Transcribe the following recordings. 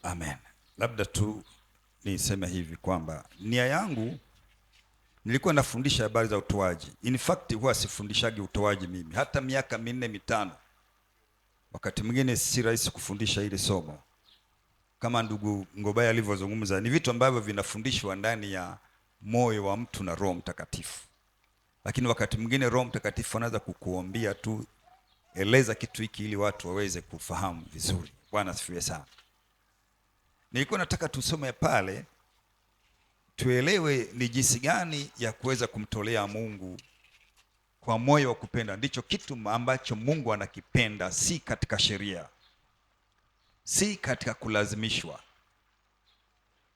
Amen. Labda tu niseme hivi kwamba nia yangu, nilikuwa nafundisha habari za utoaji. In fact huwa sifundishagi utoaji mimi hata miaka 4-5. Wakati mwingine si rahisi kufundisha ile somo kama ndugu Ngobaya alivyozungumza. Ni vitu ambavyo vinafundishwa ndani ya moyo wa mtu na Roho Mtakatifu, lakini wakati mwingine Roho Mtakatifu anaweza kukuombia tu, eleza kitu hiki ili watu waweze kufahamu vizuri. Bwana asifiwe sana. Nilikuwa nataka tusome pale tuelewe ni jinsi gani ya kuweza kumtolea Mungu kwa moyo wa kupenda. Ndicho kitu ambacho Mungu anakipenda, si katika sheria, si katika kulazimishwa.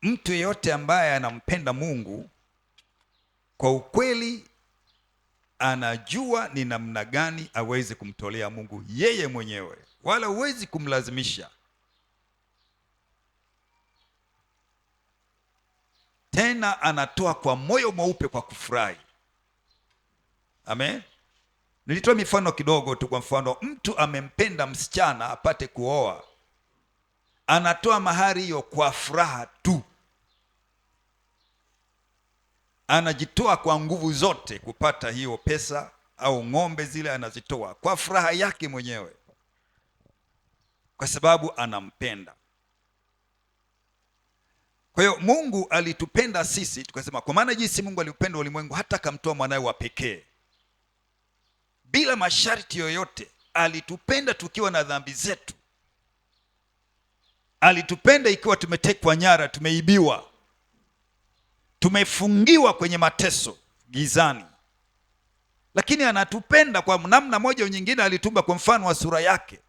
Mtu yeyote ambaye anampenda Mungu kwa ukweli anajua ni namna gani aweze kumtolea Mungu yeye mwenyewe, wala huwezi kumlazimisha. Tena anatoa kwa moyo mweupe, kwa kufurahi. Amen. Nilitoa mifano kidogo tu. Kwa mfano, mtu amempenda msichana apate kuoa, anatoa mahari hiyo kwa furaha tu, anajitoa kwa nguvu zote kupata hiyo pesa au ng'ombe zile, anazitoa kwa furaha yake mwenyewe, kwa sababu anampenda. Kwa hiyo Mungu alitupenda sisi, tukasema kwa maana jinsi Mungu aliupenda ulimwengu hata akamtoa mwanawe wa pekee, bila masharti yoyote. Alitupenda tukiwa na dhambi zetu. Alitupenda ikiwa tumetekwa nyara, tumeibiwa, tumefungiwa kwenye mateso gizani, lakini anatupenda kwa namna moja au nyingine. Alitumba kwa mfano wa sura yake.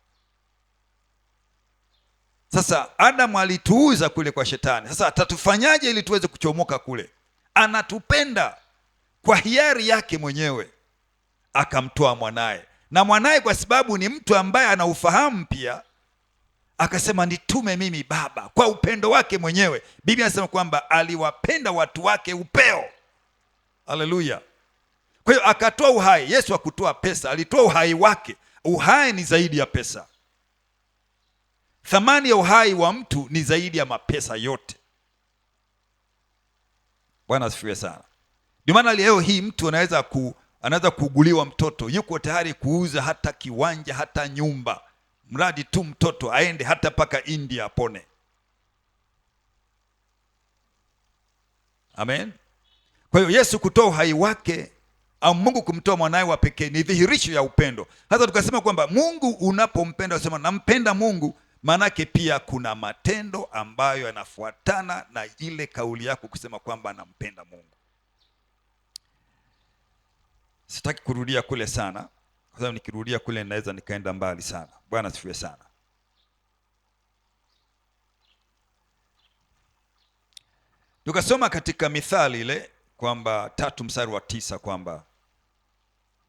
Sasa Adamu alituuza kule kwa Shetani. Sasa atatufanyaje ili tuweze kuchomoka kule? Anatupenda kwa hiari yake mwenyewe, akamtoa mwanaye. Na mwanaye kwa sababu ni mtu ambaye anaufahamu pia, akasema nitume mimi Baba, kwa upendo wake mwenyewe. Biblia inasema kwamba aliwapenda watu wake upeo. Haleluya. Kwa hiyo akatoa uhai. Yesu hakutoa pesa, alitoa uhai wake. Uhai ni zaidi ya pesa. Thamani ya uhai wa mtu ni zaidi ya mapesa yote. Bwana asifiwe sana. Ndio maana leo hii mtu anaweza kuuguliwa mtoto, yuko tayari kuuza hata kiwanja, hata nyumba, mradi tu mtoto aende hata paka India apone. Amen. Kwa hiyo Yesu kutoa uhai wake, au Mungu kumtoa mwanae wa pekee, ni dhihirisho ya upendo. Hata tukasema kwamba Mungu unapompenda, usema nampenda Mungu, maanake pia kuna matendo ambayo yanafuatana na ile kauli yako kusema kwamba nampenda Mungu. Sitaki kurudia kule sana, kwa sababu nikirudia kule naweza nikaenda mbali sana. Bwana asifiwe sana. Tukasoma katika Mithali ile kwamba 3:9 kwamba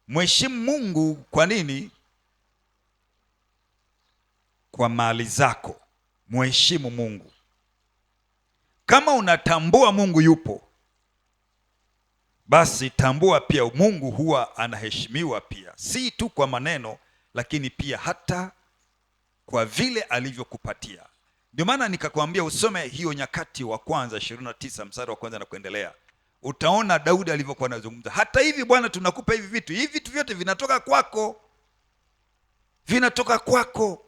mheshimu Mungu. Kwa nini? Kwa mali zako. Mheshimu Mungu. Kama unatambua Mungu yupo, basi tambua pia Mungu huwa anaheshimiwa pia, si tu kwa maneno, lakini pia hata kwa vile alivyokupatia. Ndio maana nikakwambia usome hiyo Nyakati wa kwanza 29 mstari wa kwanza na kuendelea. Utaona Daudi alivyokuwa anazungumza, hata hivi Bwana tunakupa hivi vitu vyote vinatoka kwako, vinatoka kwako,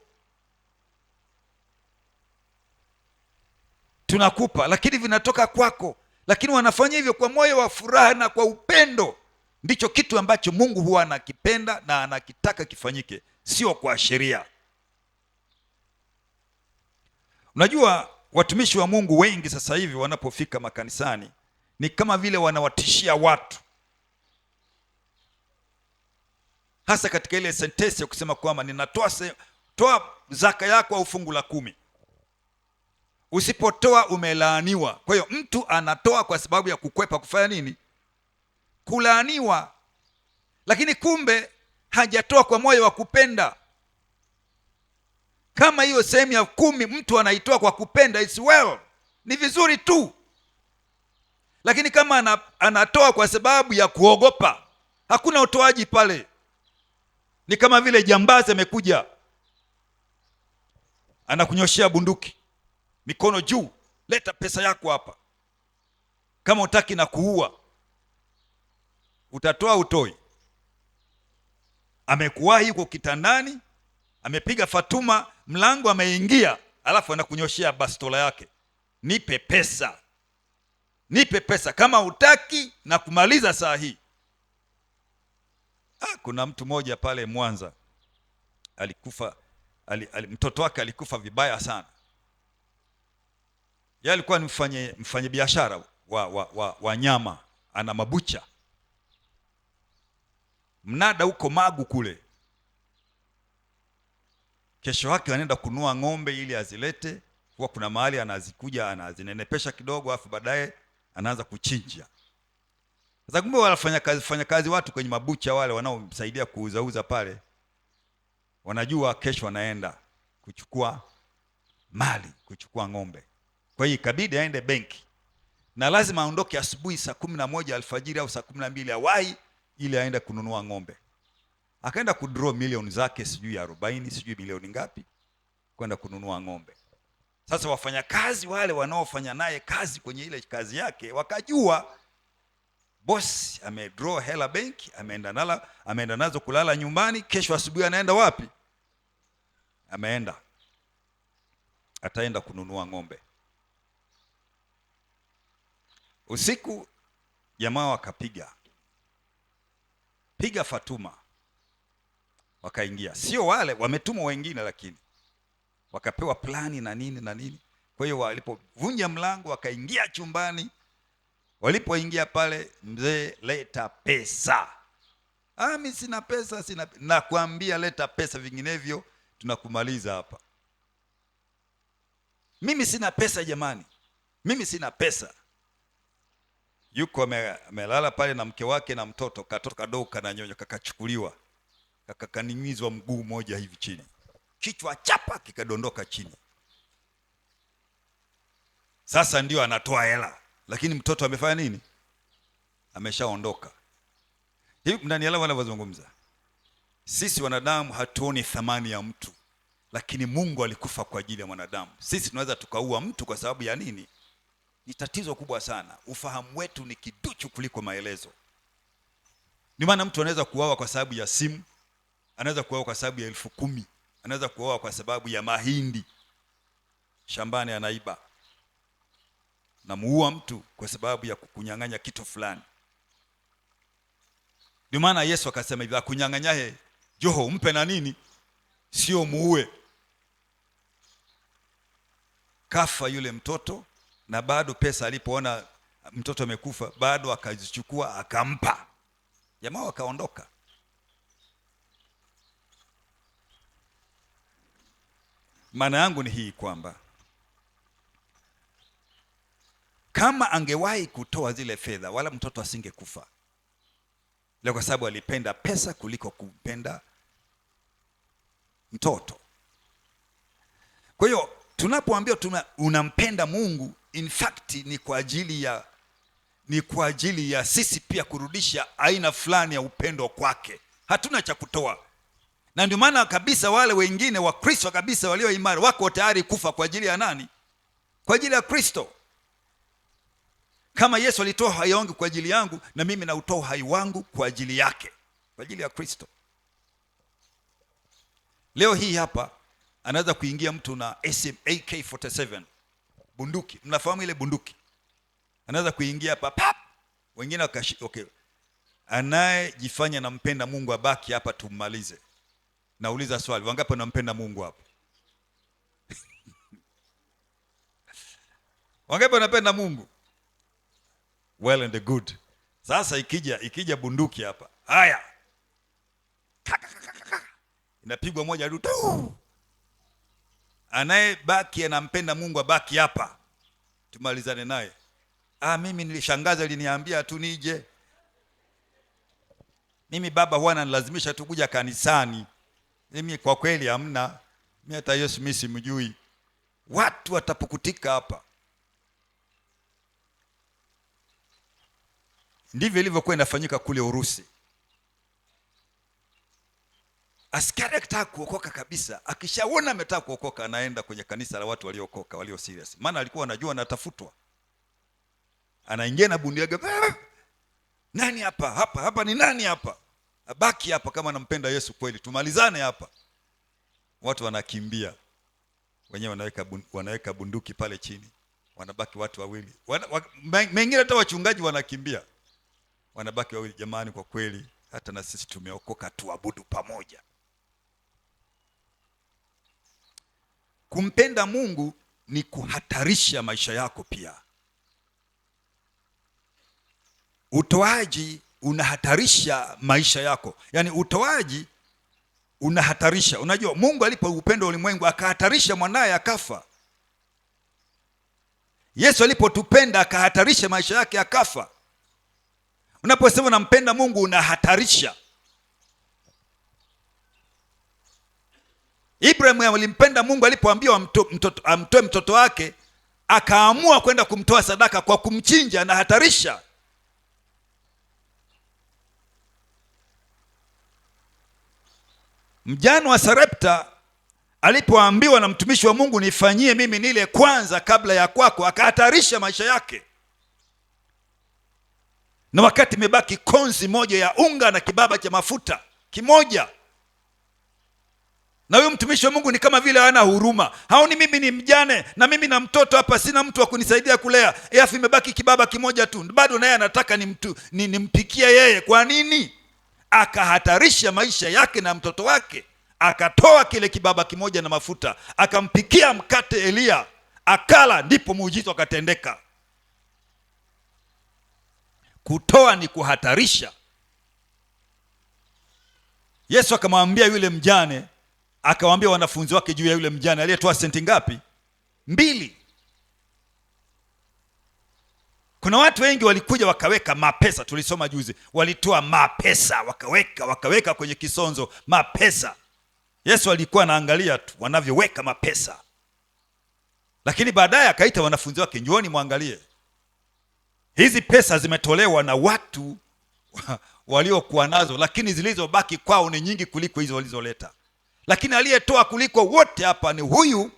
tunakupa, lakini vinatoka kwako. Lakini wanafanya hivyo kwa moyo wa furaha na kwa upendo. Ndicho kitu ambacho Mungu huwa anakipenda na anakitaka kifanyike, sio kwa sheria. Unajua watumishi wa Mungu wengi sasa hivi wanapofika makanisani ni kama vile wanawatishia watu, hasa katika ile sentensi ya kusema kwamba toa zaka yako au fungu la 10. Usipotoa umelaaniwa. Kwa hiyo mtu anatoa kwa sababu ya kukwepa kufanya nini? Kulaaniwa. Lakini kumbe hajatoa kwa moyo wa kupenda. Kama hiyo sehemu ya 10 mtu anaitoa kwa kupenda, it's well, ni vizuri tu. Lakini kama anatoa kwa sababu ya kuogopa, hakuna utoaji pale. Ni kama vile jambazi amekuja anakunyoshea bunduki, mikono juu, leta pesa yako hapa. Kama utaki na kuua, utatoa utoi. Amekuwahi yuko kitandani, amepiga Fatuma mlango, ameingia, alafu anakunyoshia bastola yake, nipe pesa, nipe pesa, kama utaki na kumaliza saa hii. Kuna mtu mmoja pale Mwanza alikufa, mtoto wake alikufa vibaya sana. Yeye alikuwa ni mfanye biashara wa nyama, ana mabucha mnada huko Magu kule. Kesho yake anaenda kununua ng'ombe ili azilete, kwa kuna mahali anazikuja anazinenepesha kidogo, afu baadaye anaanza kuchinja. Sasa kumbe wanafanya kazi watu kwenye mabucha wale wanaomsaidia kuuzauza pale, wanajua kesho anaenda kuchukua mali, kuchukua ng'ombe. Kwa hiyo ikabidi aende benki, na lazima aondoke asubuhi saa 11 alfajiri au saa 12 awahi, ili aende kununua ng'ombe. Akaenda kudraw milioni zake sijui 40 sijui milioni ngapi, kwenda kununua ng'ombe. Sasa wafanyakazi wale wanaofanya naye kazi kwenye ile kazi yake wakajua boss amedraw hela benki, ameenda nazo kulala nyumbani. Kesho asubuhi anaenda wapi? Ataenda kununua ng'ombe. Usiku jamaa wakapiga Fatuma, wakaingia. Sio wale wametumwa wengine, lakini wakapewa plani na nini na nini. Kwa hiyo walipovunja mlango wakaingia chumbani. Walipoingia pale, mzee, leta pesa. Mimi sina pesa, nakwambia leta pesa, vinginevyo tunakumaliza hapa. Mimi sina pesa jamani, mimi sina pesa. Yuko amelala pale na mke wake na mtoto, katoto kadogo kananyonya, kakachukuliwa, kakaninyizwa mguu moja hivi chini, kichwa chapa kikadondoka chini. Sasa ndio anatoa hela, lakini mtoto amefanya nini? Ameshaondoka. Hivi mnanielewa ninavyozungumza? Sisi wanadamu hatuoni thamani ya mtu, lakini Mungu alikufa kwa ajili ya mwanadamu. Sisi tunaweza tukaua mtu kwa sababu ya nini? Ni tatizo kubwa sana. Ufahamu wetu ni kiduchu kuliko maelezo. Ni maana mtu anaweza kuuawa kwa sababu ya simu, anaweza kuuawa kwa sababu ya 10,000, anaweza kuuawa kwa sababu ya mahindi shambani anaiba. Na muua mtu kwa sababu ya kukunyang'anya kitu fulani. Ndio maana Yesu akasema hivi, akunyang'anyaye joho mpe na nini, sio muue. Kafa yule mtoto, na bado pesa alipoona mtoto amekufa bado akazichukua akampa. Jamaa wakaondoka. Maana yangu ni hii kwamba kama angewahi kutoa zile fedha, wala mtoto asingekufa. Leo kwa sababu alipenda pesa kuliko kumpenda mtoto. Kwa hiyo tunapoambia unampenda Mungu, in fact ni kwa ajili ya sisi pia kurudisha aina fulani ya upendo kwake. Hatuna cha kutoa. Na ndio maana kabisa wale wengine wa Kristo kabisa walio imara wako tayari kufa kwa ajili ya nani? Kwa ajili ya Kristo. Kama Yesu alitoa uhai wangu kwa ajili yangu, na mimi nautoa uhai wangu kwa ajili yake, kwa ajili ya Kristo. Leo hii hapa anaweza kuingia mtu na AK47 bunduki. Mnafahamu ile bunduki? Anaweza kuingia hapa pap. Wengine okay. Anayejifanya nampenda Mungu abaki hapa tummalize. Nauliza swali, wangapi wanampenda Mungu hapa? Wangapi wanapenda Mungu? Well and good. Sasa ikija bunduki hapa, haya inapigwa moja tu. Anayebaki anampenda Mungu abaki hapa tumalizane naye. Mimi nilishangaza, aliniambia tu nije. Mimi baba huwa ananilazimisha tu kuja kanisani. Mimi kwa kweli hamna. Mimi hata Yesu mimi simjui. Watu watapukutika hapa. Ndivyo ilivyokuwa inafanyika kule Urusi. Askari akitaka kuokoka kabisa, akishaona ametaka kuokoka, anaenda kwenye kanisa la watu waliokoka, walio serious, maana alikuwa anajua anatafutwa. Anaingia na bunduki yake, nani hapa? Hapa ni nani hapa? Abaki hapa kama anampenda Yesu kweli, tumalizane hapa. Watu wanakimbia wenyewe, wanaweka bunduki pale chini, wanabaki watu wawili, mengine hata wachungaji wanakimbia, wanabaki wawili. Jamani, kwa kweli hata na sisi tumeokoka, tuabudu pamoja. Kumpenda Mungu ni kuhatarisha maisha yako pia. Utoaji unahatarisha maisha yako, yaani utoaji unahatarisha. Unajua Mungu alipo upendo ulimwengu akahatarisha mwanaye akafa. Yesu alipotupenda akahatarisha maisha yake akafa. Unaposema unampenda Mungu unahatarisha. Ibrahim alimpenda Mungu alipoambiwa amtoe mtoto wake, akaamua kwenda kumtoa sadaka kwa kumchinja, anahatarisha. Mjane wa Sarepta alipoambiwa na mtumishi wa Mungu, nifanyie mimi nile kwanza kabla ya kwako, akahatarisha maisha yake. Na wakati imebaki konzi moja ya unga na kibaba cha mafuta kimoja, na huyo mtumishi wa Mungu ni kama vile hana huruma. Haoni mimi ni mjane na mimi na mtoto hapa, sina mtu wa kunisaidia kulea, alafu imebaki kibaba kimoja tu, bado naye anataka nimpikie yeye. Kwa nini? Akahatarisha maisha yake na mtoto wake. Akatoa kile kibaba kimoja na mafuta, akampikia mkate Elia, akala, ndipo muujiza ukatendeka. Kutoa ni kuhatarisha. Yesu akamwambia yule mjane, akawaambia wanafunzi wake juu ya yule mjane aliyetoa senti ngapi? 2. Kuna watu wengi walikuja wakaweka mapesa, tulisoma juzi, walitoa mapesa wakaweka kwenye kisonzo mapesa. Yesu alikuwa anaangalia tu wanavyoweka mapesa, lakini baadaye akaita wanafunzi wake, njooni muangalie, hizi pesa zimetolewa na watu waliokuwa nazo, lakini zilizobaki kwao ni nyingi kuliko hizo walizoleta. Lakini aliyetoa kuliko wote hapa ni huyu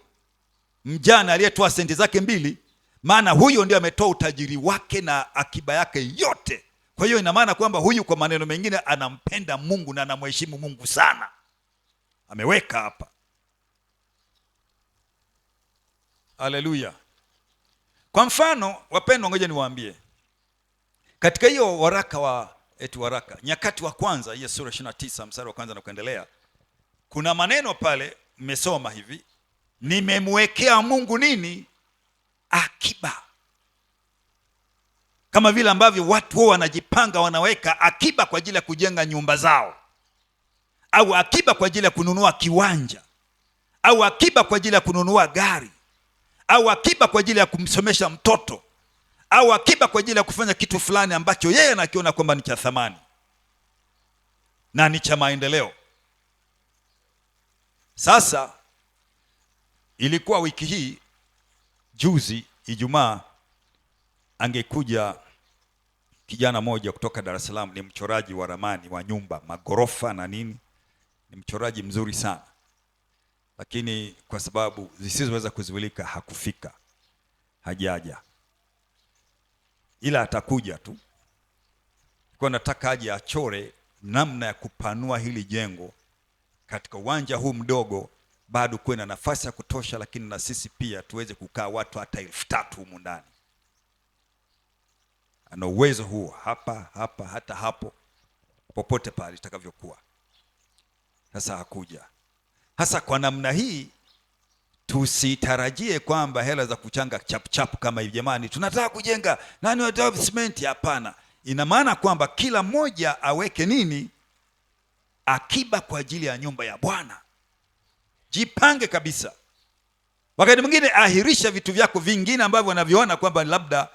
mjane aliyetoa senti zake 2, maana huyo ndio ametoa utajiri wake na akiba yake yote. Kwa hiyo ina maana kwamba huyu, kwa maneno mengine, anampenda Mungu na anamheshimu Mungu sana. Ameweka hapa. Haleluya. Kwa mfano, wapendwa, ngoja niwaambie, katika hiyo waraka Nyakati wa kwanza, hiyo sura 29 mstari wa kwanza na kuendelea, kuna maneno pale mmesoma hivi, nimemwekea Mungu nini? Akiba. Kama vile ambavyo watu wao wanajipanga, wanaweka akiba kwa ajili ya kujenga nyumba zao, au akiba kwa ajili ya kununua kiwanja, au akiba kwa ajili ya kununua gari, au akiba kwa ajili ya kumsomesha mtoto, au akiba kwa ajili ya kufanya kitu fulani ambacho yeye anakiona kwamba ni cha thamani na ni cha maendeleo. Sasa ilikuwa wiki hii, juzi Ijumaa, angekuja kijana moja kutoka Dar es Salaam, ni mchoraji wa ramani wa nyumba, magorofa na nini, ni mchoraji mzuri sana, lakini kwa sababu zisizoweza kuzuilika hakufika, hajaja, ila atakuja tu. Kwa nataka aje achore namna ya kupanua hili jengo katika uwanja huu mdogo, bado kuwe na nafasi ya kutosha, lakini na sisi pia tuweze kukaa watu hata 3,000 humu ndani. Ana uwezo huo, hapa hata hapo, popote pale itakavyokuwa. Sasa hakuja. Hasa kwa namna hii tusitarajie kwamba hela za kuchanga chap kama hivi, jamani tunataka kujenga, nani wataka simenti? Hapana. Ina maana kwamba kila mmoja aweke nini? Akiba kwa ajili ya nyumba ya Bwana. Jipange kabisa. Wakati mwingine ahirisha vitu vyako vingine ambavyo unaviona kwamba labda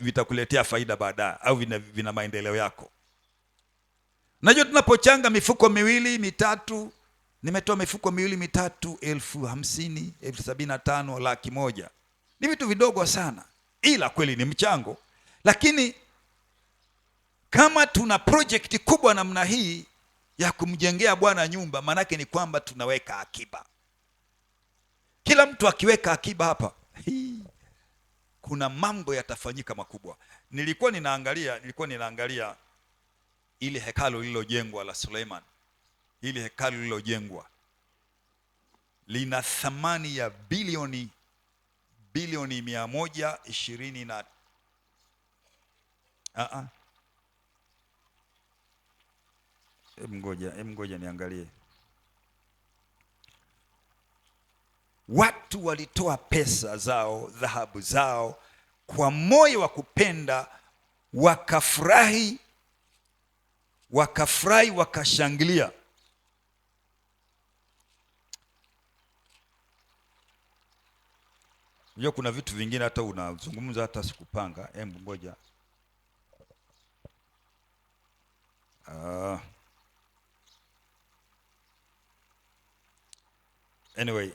vitakuletea faida baadaye, au vina maendeleo yako. Unajua tunapochanga mifuko 2, 3, nimetoa mifuko 2, 3, 50,000, 75,000, 100,000. Ni vitu vidogo sana, ila kweli ni mchango. Lakini kama tuna project kubwa namna hii ya kumjengea Bwana nyumba, maanake ni kwamba tunaweka akiba. Kila mtu akiweka akiba hapa, kuna mambo yatafanyika makubwa. Nilikuwa ninaangalia ile hekalu lililojengwa la Suleiman. Ile hekalu lililojengwa lina thamani ya bilioni 120 na ngoja niangalie. Watu walitoa pesa zao, dhahabu zao kwa moyo wa kupenda, wakafurahi, wakashangilia. Unajua kuna vitu vingine hata unazungumza hata sikupanga. Hebu ngoja. Anyway,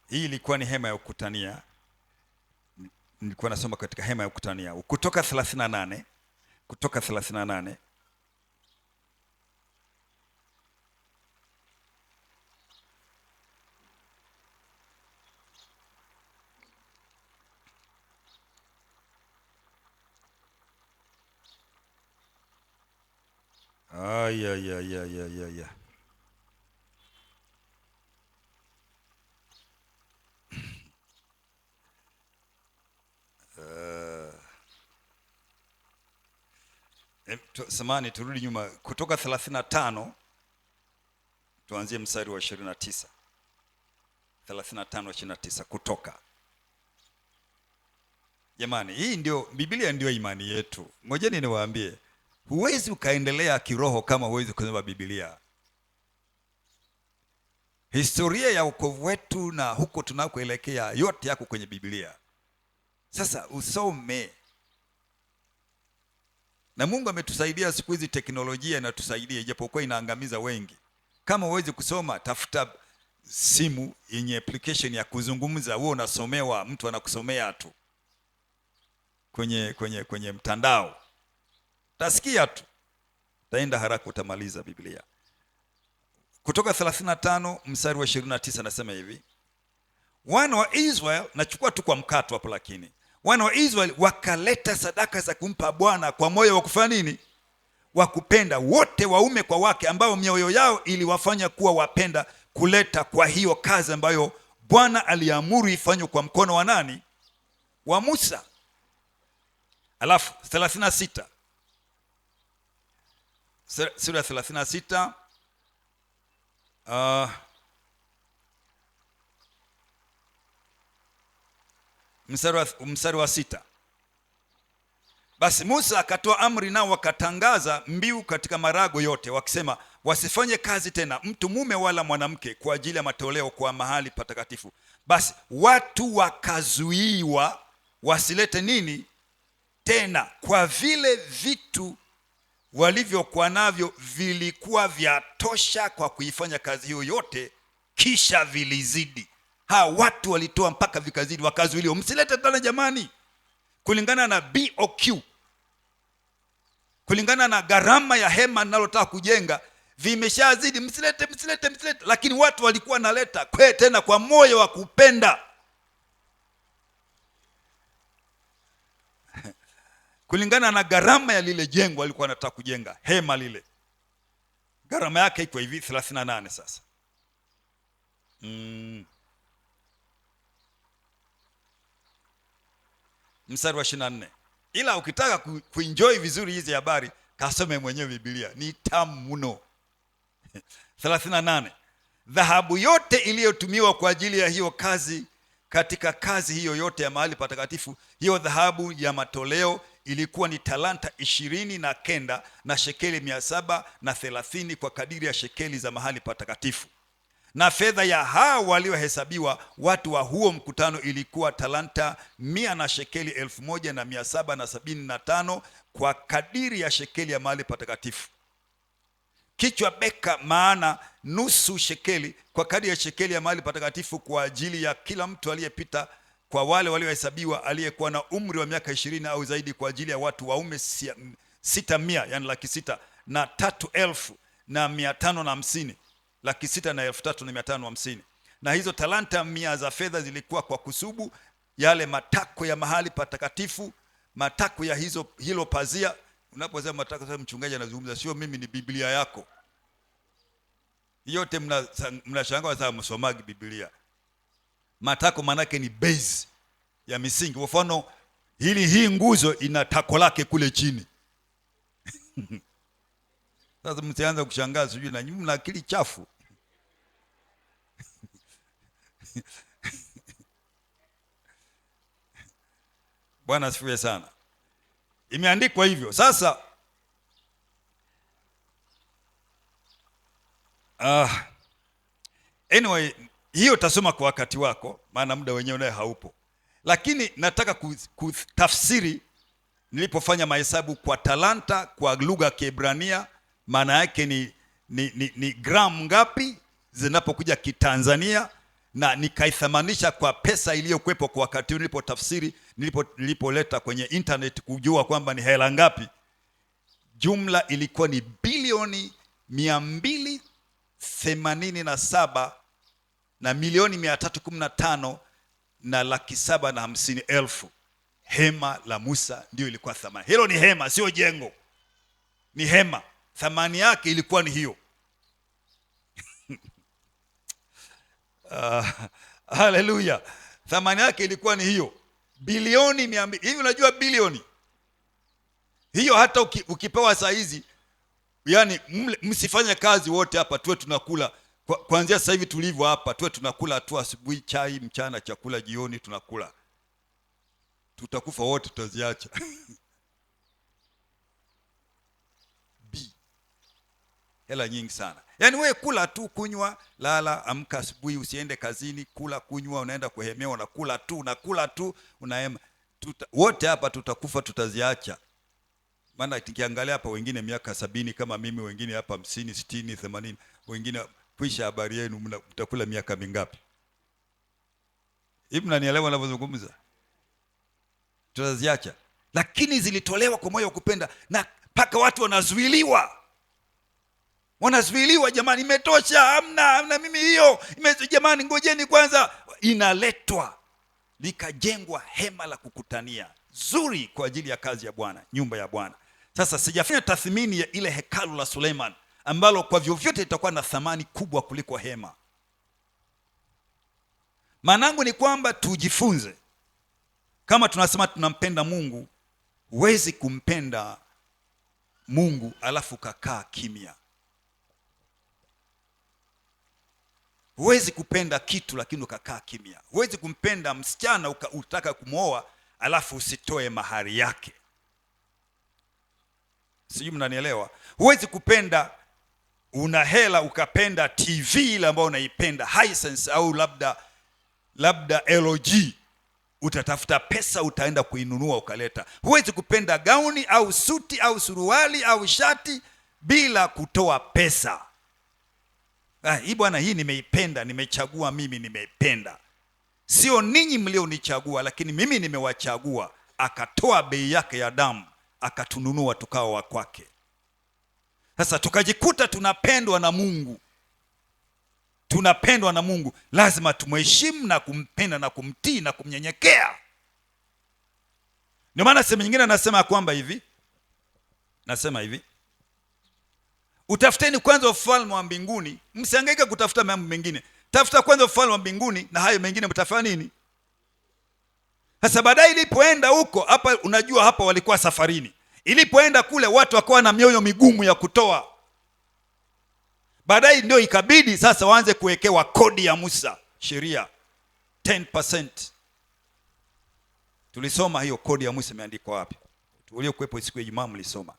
hii ilikuwa ni hema ya kukutania. Nilikuwa nasoma katika hema ya kukutania Kutoka 38. Samahani, turudi nyuma. Kutoka 35 tuanzie mstari wa 29. 35:29 Kutoka. Jamani, hii ndio Biblia, ndio imani yetu. Ngojeni niwaambie, huwezi ukaendelea kiroho kama huwezi kusoma Biblia. Historia ya wokovu wetu na huko tunakoelekea yote yako kwenye Biblia. Sasa usome. Na Mungu ametusaidia siku hizi, teknolojia inatusaidia ijapokuwa inaangamiza wengi. Kama huwezi kusoma, tafuta simu yenye application ya kuzungumza, wewe unasomewa, mtu anakusomea tu kwenye mtandao. Utasikia tu, utaenda haraka, utamaliza Biblia. Kutoka 35 mstari wa 29 nasema hivi: wana wa Israeli, nachukua tu kwa mkato hapo, lakini wana wa Israeli wakaleta sadaka za kumpa Bwana kwa moyo wa kufanya nini? Wa kupenda, wote waume kwa wake, ambao mioyo yao iliwafanya kuwa wapenda kuleta kwa hiyo kazi ambayo Bwana aliamuru ifanywe kwa mkono wa nani? Wa Musa. Alafu 36, sura 36 mstari wa 6. Basi Musa akatoa amri, nao wakatangaza mbiu katika marago yote, wakisema wasifanye kazi tena mtu mume wala mwanamke kwa ajili ya matoleo kwa mahali patakatifu. Basi watu wakazuiwa wasilete nini tena, kwa vile vitu walivyokuwa navyo vilikuwa vya tosha kwa kuifanya kazi hiyo yote, kisha vilizidi. Watu walitoa mpaka vikazidi, wakazuiliwa, msilete tena jamani. Kulingana na BOQ, kulingana na gharama ya hema ninalotaka kujenga, vimeshazidi, msilete. Lakini watu walikuwa naleta tena kwa moyo wa kupenda. Kulingana na gharama ya lile jengo walikuwa wanataka kujenga hema lile, gharama yake iko hivi 38 sasa. Mstari wa 24. Ila ukitaka kuenjoy vizuri hizi habari, kasome mwenyewe Biblia, ni tamu mno. 38. Dhahabu yote iliyotumiwa kwa ajili ya hiyo kazi, katika kazi hiyo yote ya mahali patakatifu, hiyo dhahabu ya matoleo ilikuwa ni talanta 29 na shekeli 730 kwa kadiri ya shekeli za mahali patakatifu. Na fedha ya hao waliohesabiwa watu wa huo mkutano ilikuwa talanta 100 na shekeli 1775 kwa kadiri ya shekeli ya mahali patakatifu. Kichwa beka, maana nusu shekeli kwa kadiri ya shekeli ya mahali patakatifu, kwa ajili ya kila mtu aliyepita, kwa wale waliohesabiwa aliyekuwa na umri wa miaka 20 au zaidi, kwa ajili ya watu waume 600, yani 600 na 3,550, 600 na 3,550. Na hizo talanta 100 za fedha zilikuwa kwa kusubu yale matako ya mahali patakatifu, matako ya hilo pazia. Unaposema matako, sasa mchungaji anazungumza, sio mimi, ni Biblia yako yote. Mnashangaa sasa msomagi Biblia. Matako manake ni base ya misingi. Kwa mfano hii nguzo ina tako lake kule chini. Sasa msianza kushangaa sijui na nyinyi mna akili chafu. Bwana asifiwe sana. Imeandikwa hivyo. Sasa anyway, hiyo utasoma kwa wakati wako, maana muda wenyewe naye haupo. Lakini nataka kutafsiri nilipofanya mahesabu kwa talanta kwa lugha ya Kiebrania, maana yake ni gramu ngapi zinapokuja kitanzania, na nikaithamanisha kwa pesa iliyokuwepo kwa wakati nilipotafsiri, nilipoleta kwenye internet kujua kwamba ni hela ngapi. Jumla ilikuwa ni bilioni 287 na milioni 315 na 750,000. Hema la Musa ndio ilikuwa thamani. Hilo ni hema, sio jengo, ni hema. Thamani yake ilikuwa ni hiyo. Haleluya. Thamani yake ilikuwa ni hiyo, bilioni 200. Hivi unajua bilioni hiyo hata ukipewa saa hizi, yani msifanye kazi wote hapa, tuwe tunakula kuanzia sasa hivi tulivyo hapa, tuwe tunakula tu asubuhi chai, mchana chakula, jioni tunakula. Tutakufa wote, tutaziacha. Hela nyingi sana. Yaani wewe kula tu, kunywa, lala, amka asubuhi, usiende kazini, kula, kunywa, unaenda kuhemea, unakula tu, unahema. Wote hapa tutakufa, tutaziacha. Maana tukiangalia hapa wengine miaka 70 kama mimi, wengine hapa 50, 60, 80, wengine kwisha habari yenu, mtakula miaka mingapi? Hivi mnanielewa ninavyozungumza? Tutaziacha. Lakini zilitolewa kwa moyo wa kupenda, na mpaka watu wanazuiliwa jamani, imetosha, hamna mimi hiyo, jamani ngojeni kwanza. Inaletwa, likajengwa hema la kukutania zuri kwa ajili ya kazi ya Bwana, nyumba ya Bwana. Sasa sijafanya tathmini ya ile hekalu la Suleiman ambalo kwa vyovyote itakuwa na thamani kubwa kuliko hema. Maanangu ni kwamba tujifunze, kama tunasema tunampenda Mungu, huwezi kumpenda Mungu alafu kakaa kimya. Huwezi kupenda kitu lakini ukakaa kimya. Huwezi kumpenda msichana utaka kumwoa alafu usitoe mahari yake. Sijui mnanielewa? Huwezi kupenda, una hela ukapenda TV ile ambayo unaipenda, Hisense au labda LG, utatafuta pesa utaenda kuinunua ukaleta. Huwezi kupenda gauni au suti au suruali au shati bila kutoa pesa. Hii bwana, hii nimeipenda, nimechagua mimi, nimeipenda. Sio ninyi mlionichagua, lakini mimi nimewachagua. Akatoa bei yake ya damu, akatununua tukawa wa kwake. Sasa tukajikuta tunapendwa na Mungu. Lazima tumheshimu na kumpenda na kumtii na kumnyenyekea. Ndio maana sehemu nyingine nasema hivi, utafuteni kwanza ufalme wa mbinguni, msihangaike kutafuta mambo mengine. Tafuta kwanza ufalme wa mbinguni na hayo mengine mtafanya nini? Sasa baadaye ilipoenda huko, hapa unajua hapa walikuwa safarini. Ilipoenda kule watu wakawa na mioyo migumu ya kutoa. Baadaye ndio ikabidi sasa waanze kuwekewa kodi ya Musa, sheria 10%. Tulisoma hiyo kodi ya Musa imeandikwa wapi? Tuliokuepo siku ya Ijumaa mlisoma.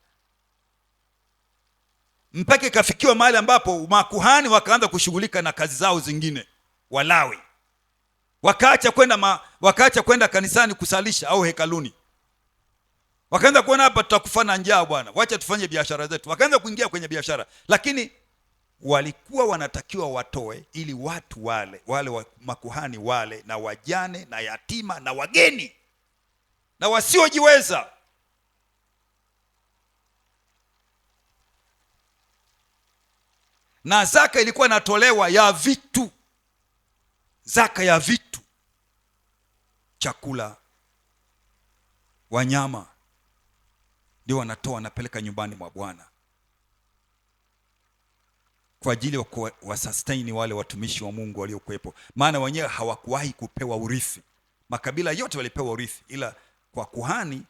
Mpaka ikafikiwa mahali ambapo makuhani wakaanza kushughulika na kazi zao zingine, Walawi. Wakaacha kwenda kanisani kusalisha au hekaluni. Wakaanza kuona hapa tutakufana njaa bwana, wacha tufanye biashara zetu. Wakaanza kuingia kwenye biashara, lakini walikuwa wanatakiwa watoe ili watu wale makuhani wale, na wajane na yatima na wageni na wasiojiweza. na zaka ilikuwa inatolewa ya vitu, zaka ya vitu, chakula, wanyama, ndio wanatoa, wanapeleka nyumbani mwa Bwana kwa ajili ya kuwasustain wale watumishi wa Mungu waliokuwepo, maana wenyewe hawakuwahi kupewa urithi. Makabila yote walipewa urithi, ila kwa kuhani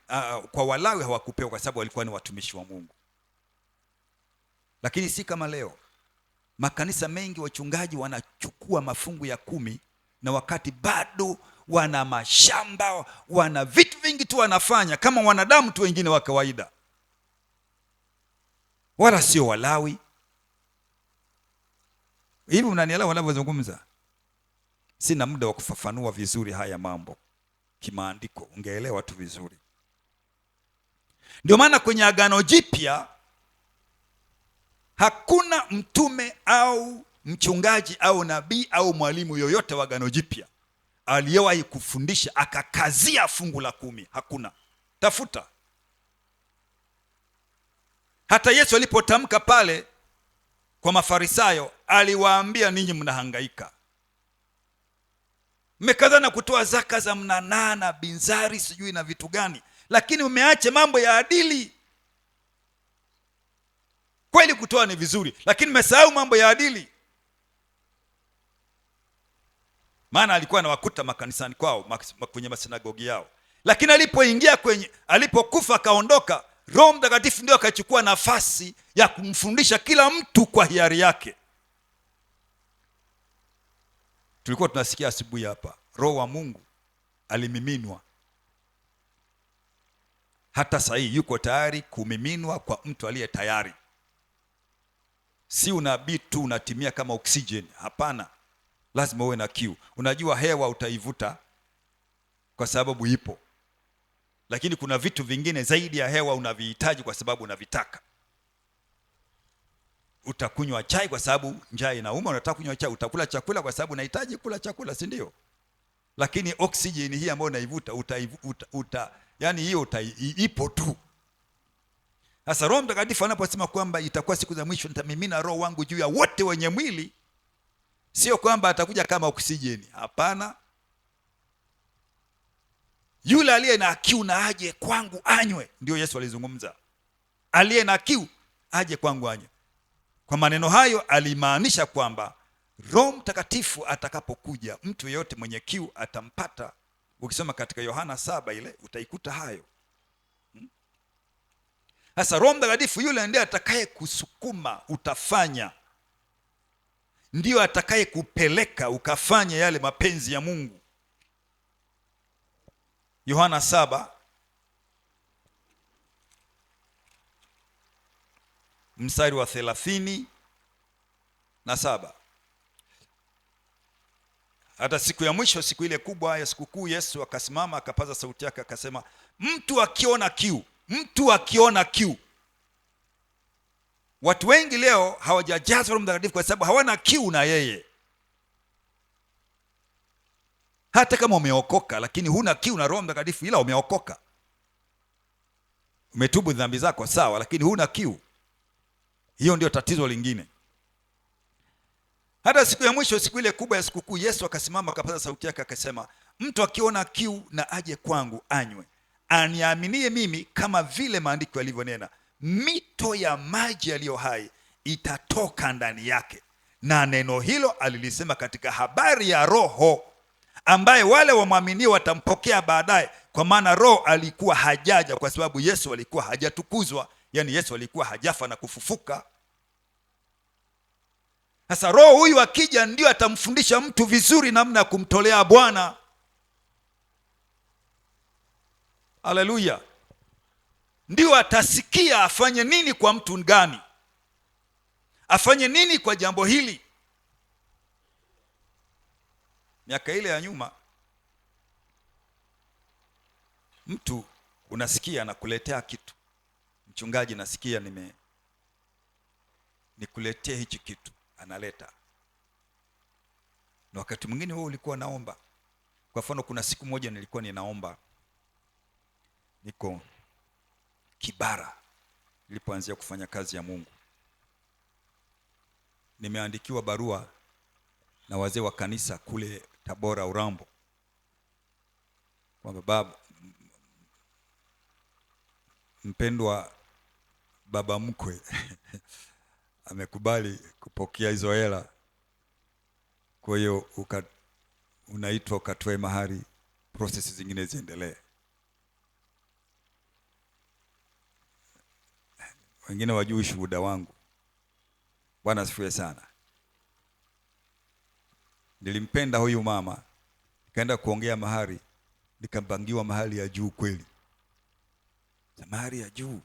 kwa Walawi hawakupewa kwa sababu walikuwa ni watumishi wa Mungu. Lakini si kama leo. Makanisa mengi wachungaji wanachukua mafungu ya 10 na wakati bado wana mashamba, wana vitu vingi tu wanafanya kama wanadamu tu wengine wa kawaida, wala sio Walawi. Hivi unanielewa wanavyozungumza? Sina muda wa kufafanua vizuri haya mambo kimaandiko, ungeelewa tu vizuri. Ndio maana kwenye Agano Jipya hakuna mtume au mchungaji au nabii au mwalimu yoyote wa Agano Jipya aliyewahi kufundisha akakazia fungu la 10. Hakuna. Tafuta. Hata Yesu alipotamka pale kwa Mafarisayo, aliwaambia ninyi mnahangaika, mmekazana kutoa zaka za mnanaa na binzari sijui na vitu gani, lakini umeacha mambo ya adili. Kweli kutoa ni vizuri, lakini mmesahau mambo ya adili. Maana alikuwa anawakuta makanisani kwao, kwenye masinagogi yao, lakini alipokufa akaondoka, Roho Mtakatifu ndio akachukua nafasi ya kumfundisha kila mtu kwa hiari yake. Tulikuwa tunasikia asubuhi hapa, Roho wa Mungu alimiminwa. Hata sasa hivi yuko tayari kumiminwa kwa mtu aliye tayari. Si unabii tu unatimia kama oksijeni, hapana. Lazima uwe na kiu. Unajua hewa utaivuta kwa sababu ipo, lakini kuna vitu vingine zaidi ya hewa unavihitaji kwa sababu unavitaka. Utakunywa chai kwa sababu njaa inauma, unataka kunywa chai. Utakula chakula kwa sababu unahitaji kula chakula, si ndio? Lakini oksijeni hii ambayo unaivuta yani hiyo ipo tu. Sasa Roho Mtakatifu anaposema kwamba itakuwa siku za mwisho nitamimina Roho wangu juu ya wote wenye mwili, sio kwamba atakuja kama oksijeni, hapana. Yule aliye na kiu na aje kwangu anywe, ndio Yesu alizungumza. Aliye na kiu aje kwangu anywe. Kwa maneno hayo alimaanisha kwamba Roho Mtakatifu atakapokuja, mtu yeyote mwenye kiu atampata. Ukisoma katika Yohana 7 ile utaikuta hayo. Sasa Roho Mtakatifu yule ndiye atakaye kusukuma utafanya, ndio atakaye kupeleka ukafanya yale mapenzi ya Mungu. Yohana 7 mstari wa 37. Hata siku ya mwisho, siku ile kubwa ya sikukuu, Yesu akasimama akapaza sauti yake akasema, mtu akiona kiu, mtu akiona kiu. Watu wengi leo hawajajazwa Roho Mtakatifu kwa sababu hawana kiu na yeye. Hata kama umeokoka lakini huna kiu na Roho Mtakatifu, ila umeokoka, umetubu dhambi zako, sawa, lakini huna kiu. Hiyo ndio tatizo lingine. Hata siku ya mwisho, siku ile kubwa ya sikukuu, Yesu akasimama akapaza sauti yake akasema, mtu akiona kiu na aje kwangu anywe. Aniaminie mimi, kama vile maandiko yalivyonena, mito ya maji yaliyo hai itatoka ndani yake. Na neno hilo alilisema katika habari ya Roho ambaye wale wamwaminio watampokea baadaye, kwa maana Roho alikuwa hajaja kwa sababu Yesu alikuwa hajatukuzwa, yani Yesu alikuwa hajafa na kufufuka. Sasa Roho huyu akija ndio atamfundisha mtu vizuri namna ya kumtolea Bwana. Haleluya. Ndio atasikia afanye nini kwa mtu gani, afanye nini kwa jambo hili. Miaka ile ya nyuma, mtu unasikia anakuletea kitu, mchungaji nasikia nikuletee hichi kitu, analeta. Na wakati mwingine wewe ulikuwa naomba. Kwa mfano kuna siku moja nilikuwa ninaomba, niko Kibara nilipoanzia kufanya kazi ya Mungu. nimeandikiwa barua na wazee wa kanisa kule Tabora Urambo kwamba mpendwa baba mkwe amekubali kupokea hizo hela, kwa hiyo unaitwa ukatoe mahari, process zingine ziendelee. Wengine wajui shuhuda wangu. Bwana asifiwe sana. Nilimpenda huyu mama, nikaenda kuongea mahari, nikampangiwa mahali ya juu kweli. Mahari ya juu.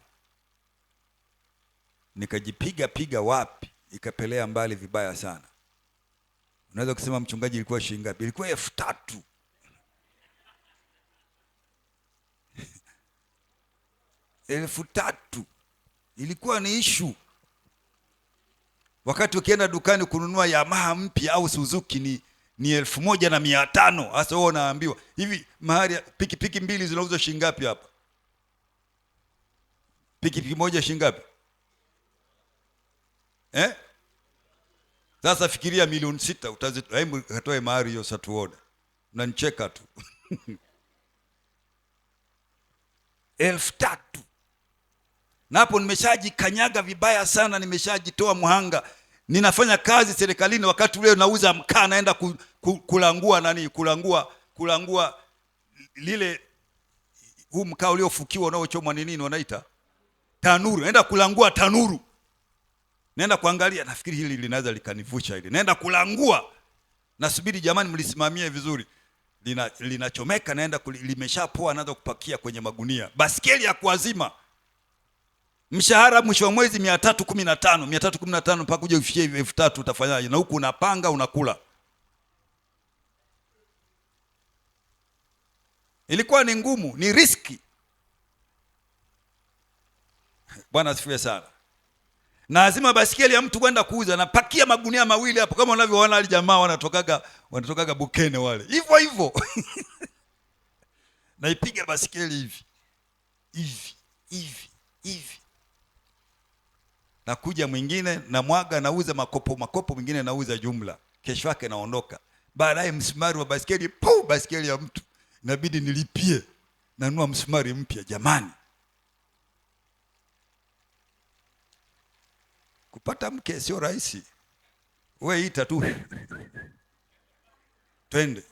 Nikajipiga wapi, ikapelea mbali vibaya sana. Unaweza kusema mchungaji ilikuwa shilingi ngapi? Ilikuwa 3,000. Elfu tatu. Ilikuwa ni issue. Wakati ukienda dukani kununua Yamaha mpya au Suzuki ni 1,500. Sasa wewe unaambiwa hivi, mahari pikipiki mbili zinauzwa shilingi ngapi hapa? Pikipiki moja shilingi ngapi? Sasa fikiria milioni 6 hebu katoe mahari hiyo sasa tuone. Unanicheka tu. 3,000. Na hapo nimeshajikanyaga vibaya sana, nimeshajitoa muhanga. Ninafanya kazi serikalini, wakati ule nauza mkaa, naenda kulangua lile huu mkaa uliofukiwa unaochomwa ni nini wanaita? Tanuru. Naenda kulangua tanuru. Naenda kuangalia, nafikiri hili linaweza likanivusha hili. Naenda kulangua. Nasubiri jamani mlisimamie vizuri. Linachomeka, naenda limeshapoa, naanza kupakia kwenye magunia. Basikeli ya kuazima. Mshahara mwisho wa mwezi 315 mpaka kuja ufikie 3,000 utafanyaje? Na huku unapanga unakula. Ilikuwa ni ngumu, ni riski. Bwana asifiwe sana. Na lazima basikeli ya mtu kwenda kuuza, na pakia magunia mawili hapo, kama unavyoona wale jamaa wanatokaga Bukene wale. Hivyo. Naipiga basikeli hivi. Nakuja mwingine na mwaga, nauza makopo, mwingine nauza jumla. Kesho yake naondoka. Baadaye msumari wa basikeli, basikeli ya mtu inabidi nilipie. Nanunua msumari mpya jamani. Kupata mke sio rahisi. Wewe ita tu. Twende.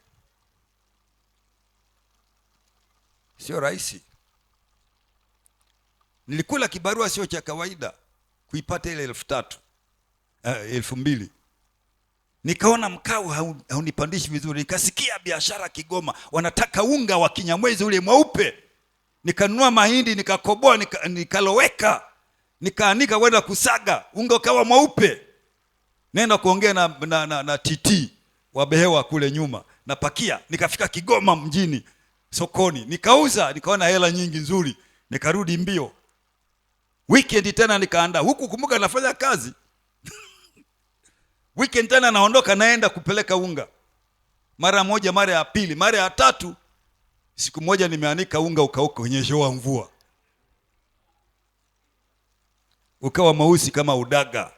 Sio rahisi. Nilikula kibarua sio cha kawaida kuipata ile 3,000. 2,000. Nikaona mkao haunipandishi vizuri. Nikasikia biashara Kigoma wanataka unga wa Kinyamwezi ule mweupe. Nikanunua mahindi, nikakoboa, nikaloweka. Nikaanika kwenda kusaga, unga ukawa mweupe. Nenda kuongea na TT wa Behewa kule nyuma. Napakia, nikafika Kigoma mjini sokoni. Nikauza, nikaona hela nyingi nzuri. Nikarudi mbio. Weekend tena nikaandaa. Huku kumbuka nafanya kazi. Weekend tena naondoka, naenda kupeleka unga. Mara moja, mara ya pili, mara ya tatu. Siku moja nimeanika unga ukauka kwenye shoa mvua. Ukawa mweusi kama udaga.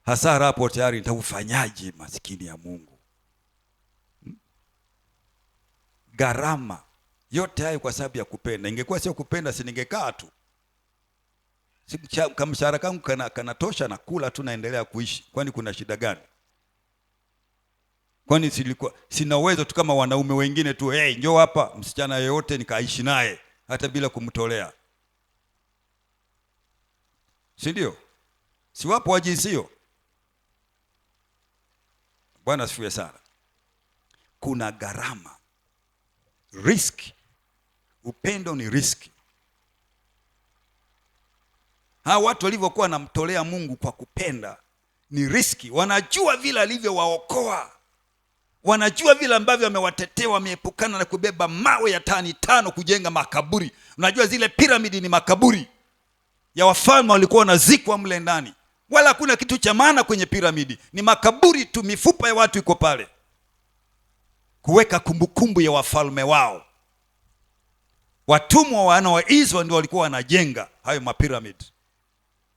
Hasara hapo tayari, nitakufanyaje maskini ya Mungu? Gharama yote hayo kwa sababu ya kupenda. Ingekuwa sio kupenda, si ningekaa tu. Kama mshahara kangu kanatosha na kula tu naendelea kuishi. Kwani kuna shida gani? Kwani sina uwezo tu kama wanaume wengine tu, njoo hapa msichana yeyote nikaishi naye hata bila kumtolea. Si ndio? Si wapo wa jinsi hiyo? Bwana asifiwe sana. Kuna gharama. Risk. Upendo ni riski. Hawa watu walivyokuwa wanamtolea Mungu kwa kupenda ni riski. Wanajua vile alivyowaokoa. Wanajua vile ambavyo amewatetea, wameepukana na kubeba mawe ya tani 5 kujenga makaburi. Unajua zile piramidi ni makaburi ya wafalme walikuwa wanazikwa mle ndani. Wala hakuna kitu cha maana kwenye piramidi. Ni makaburi tu, mifupa ya watu iko pale. Kuweka kumbukumbu ya wafalme wao. Watumwa wana wa Israeli ndio walikuwa wanajenga hayo mapiramidi.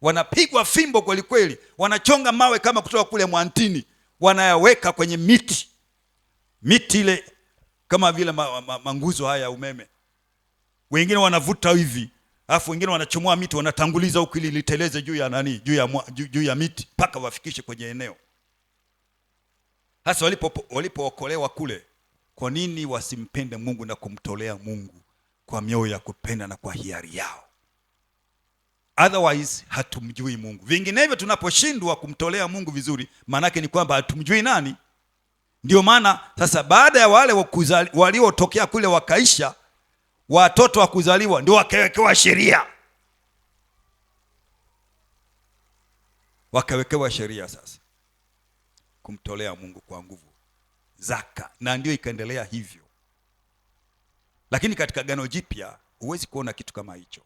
wanapigwa fimbo kweli kweli, wanachonga mawe kama kutoka kule Mwantini, wanayaweka kwenye miti ile kama vile manguzo haya ya umeme. Wengine wanavuta hivi, alafu wengine wanachomoa miti, wanatanguliza huku ili liteleze juu ya nani, juu ya miti mpaka wafikishe kwenye eneo. Hasa walipookolewa kule, kwa nini wasimpende Mungu na kumtolea Mungu kwa mioyo ya kupenda na kwa hiari yao? Otherwise hatumjui Mungu. Vinginevyo tunaposhindwa kumtolea Mungu vizuri, maanake ni kwamba hatumjui nani. Ndio maana sasa baada ya wale waliotokea kule wakaisha, watoto wa kuzaliwa ndio wakawekewa sheria. Wakawekewa sheria sasa kumtolea Mungu kwa nguvu zaka, na ndio ikaendelea hivyo. Lakini katika Agano Jipya huwezi kuona kitu kama hicho.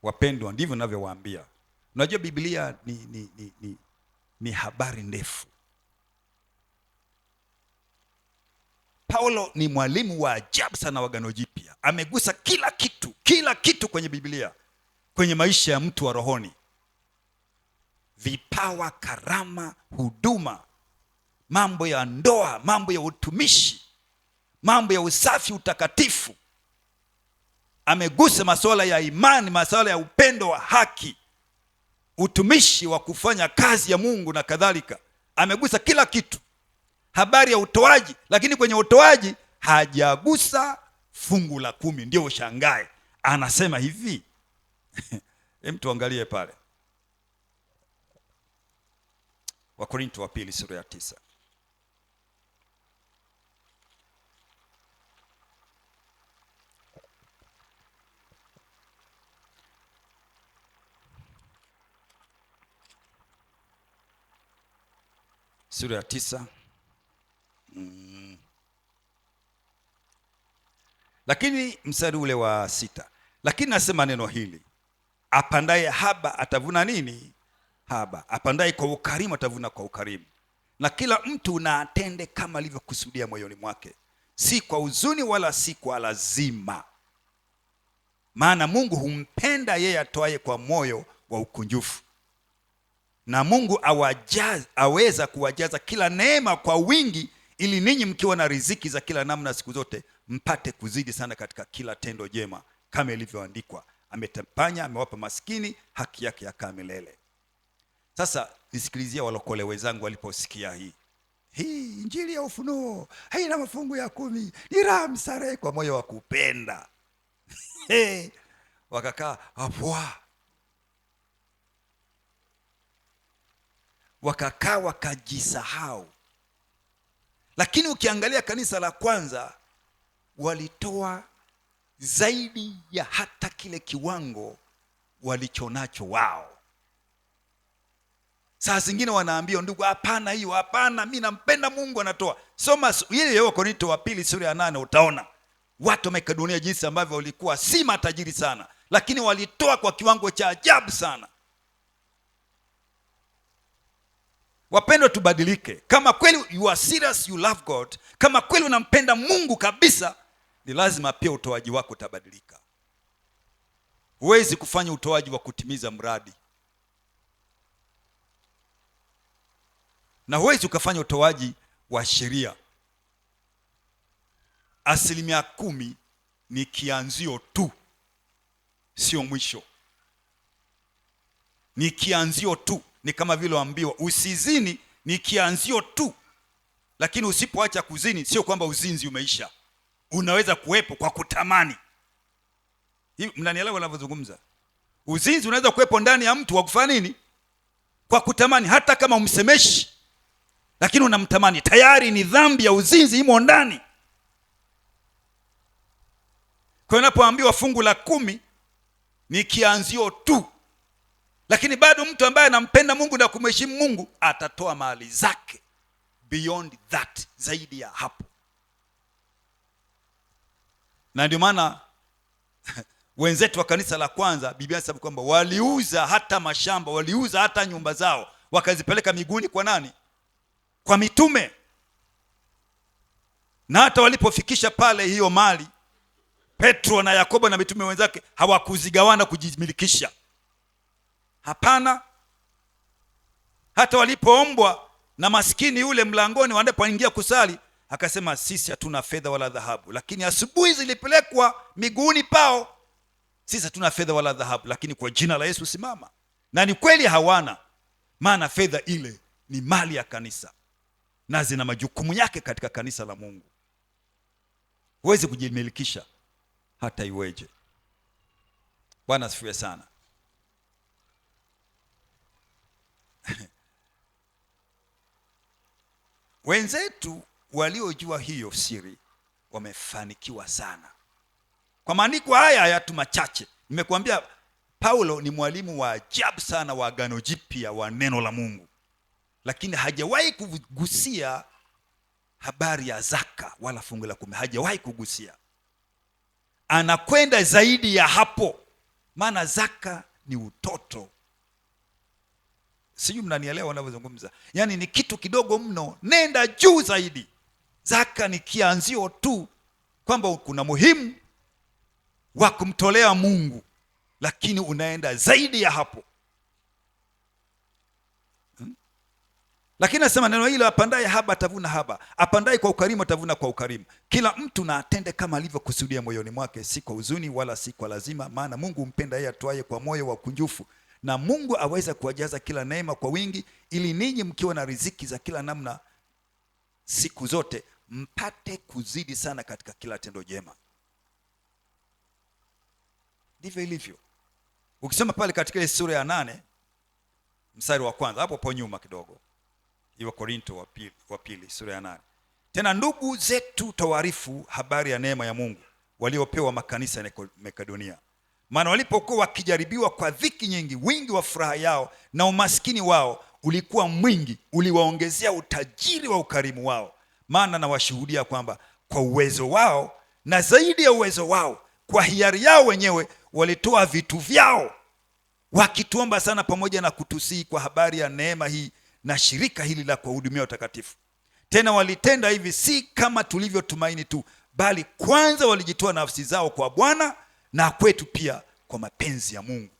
Wapendwa, ndivyo ninavyowaambia. Unajua Biblia ni habari ndefu. Paulo ni mwalimu wa ajabu sana wa Agano Jipya. Amegusa kila kitu kwenye Biblia, kwenye maisha ya mtu wa rohoni. Vipawa, karama, huduma, mambo ya ndoa, mambo ya utumishi, mambo ya usafi, utakatifu. Amegusa masuala ya imani, masuala ya upendo wa haki, utumishi wa kufanya kazi ya Mungu na kadhalika. Amegusa kila kitu. Habari ya utoaji, lakini kwenye utoaji hajagusa fungu la 10. Ndio ushangae. Anasema hivi hem, tuangalie pale Wakorintho wa pili sura ya 9. Sura ya 9. Lakini mstari ule wa 6. Lakini nasema neno hili, apandaye haba atavuna nini? Haba. Apandaye kwa ukarimu atavuna kwa ukarimu. Na kila mtu na atende kama alivyokusudia moyoni mwake, si kwa huzuni wala si kwa lazima. Maana Mungu humpenda yeye atoaye kwa moyo wa ukunjufu. Na Mungu aweza kuwajaza kila neema kwa wingi, ili ninyi mkiwa na riziki za kila namna siku zote mpate kuzidi sana katika kila tendo jema, kama ilivyoandikwa, ametapanya amewapa maskini, haki yake yakaa milele. Sasa nisikilizia walokole wenzangu waliposikia hii injili ya ufunuo haina mafungu ya 10, ni raha mstarehe kwa moyo wa kupenda. Wakakaa apwa, wakakaa wakajisahau. Lakini ukiangalia kanisa la kwanza, walitoa zaidi ya hata kile kiwango walichonacho wao. Saa zingine wanaambia ndugu, hapana hiyo, hapana, mimi nampenda Mungu, anatoa. Soma ile Wakorintho wa pili sura ya 8, utaona watu wa Makedonia jinsi ambavyo walikuwa si matajiri sana, lakini walitoa kwa kiwango cha ajabu sana. Wapendwa, tubadilike. Kama kweli you are serious, you love God, kama kweli unampenda Mungu kabisa, ni lazima pia utoaji wako utabadilika. Huwezi kufanya utoaji wa kutimiza mradi, na huwezi ukafanya utoaji wa sheria. 10% ni kianzio tu, sio mwisho. Ni kianzio tu. Ni kama vile waambiwa usizini, ni kianzio tu. Lakini usipoacha kuzini, sio kwamba uzinzi umeisha. Unaweza kuwepo kwa kutamani. Hivi mnanielewa ninavyozungumza? Uzinzi unaweza kuwepo ndani ya mtu wa kufanya nini? Kwa kutamani, hata kama umsemeshi, lakini unamtamani. Tayari ni dhambi ya uzinzi imo ndani. Kwa unapoambiwa fungu la 10 ni kianzio tu, lakini bado mtu ambaye anampenda Mungu na kumheshimu Mungu atatoa mali zake beyond that, zaidi ya hapo. Na ndio maana wenzetu wa kanisa la kwanza, Biblia inasema kwamba waliuza hata mashamba, waliuza hata nyumba zao, wakazipeleka miguuni kwa nani? Kwa mitume. Na hata walipofikisha pale hiyo mali, Petro na Yakobo na mitume wenzake hawakuzigawana kujimilikisha. Hapana. Hata walipoombwa na maskini yule mlangoni wanapoingia kusali, akasema sisi hatuna fedha wala dhahabu, lakini asubuhi zilipelekwa miguuni pao, sisi hatuna fedha wala dhahabu, lakini kwa jina la Yesu simama. Na ni kweli hawana, maana fedha ile ni mali ya kanisa na zina majukumu yake katika kanisa la Mungu. Huwezi kujimilikisha hata iweje. Bwana asifiwe sana. Wenzetu waliojua hiyo siri wamefanikiwa sana. Kwa maandiko haya tu machache nimekuambia, Paulo ni mwalimu wa ajabu sana wa Agano Jipya wa neno la Mungu, lakini hajawahi kugusia habari ya zaka wala fungu la 10. Hajawahi kugusia. Anakwenda zaidi ya hapo, maana zaka ni utoto. Sijui mnanielewa ninavyozungumza. Yaani ni kitu kidogo mno, nenda juu zaidi. Zaka ni kianzio tu, kwamba kuna muhimu wa kumtolea Mungu, lakini unaenda zaidi ya hapo. Lakini nasema neno hilo, apandaye haba atavuna haba, apandaye kwa ukarimu atavuna kwa ukarimu. Kila mtu na atende kama alivyokusudia moyoni mwake, si kwa huzuni wala si kwa lazima, maana Mungu mpenda yeye atoaye kwa moyo wa kunjufu. Na Mungu aweza kuwajaza kila neema kwa wingi, ili ninyi mkiwa na riziki za kila namna siku zote, mpate kuzidi sana katika kila tendo jema. Ndivyo ilivyo. Ukisoma pale katika ile sura ya 8 mstari wa kwanza, hapo po nyuma kidogo, hiyo Korinto wa pili sura ya 8. Tena ndugu zetu tawaarifu habari ya neema ya Mungu waliopewa makanisa ya Makedonia. Maana walipokuwa wakijaribiwa kwa dhiki nyingi, wingi wa furaha yao na umaskini wao ulikuwa mwingi, uliwaongezea utajiri wa ukarimu wao. Maana nawashuhudia kwamba kwa uwezo wao na zaidi ya uwezo wao, kwa hiari yao wenyewe walitoa vitu vyao, wakituomba sana pamoja na kutusihi kwa habari ya neema hii na shirika hili la kuwahudumia watakatifu. Tena walitenda hivi si kama tulivyotumaini tu, bali kwanza walijitoa nafsi zao kwa Bwana na kwetu pia kwa mapenzi ya Mungu.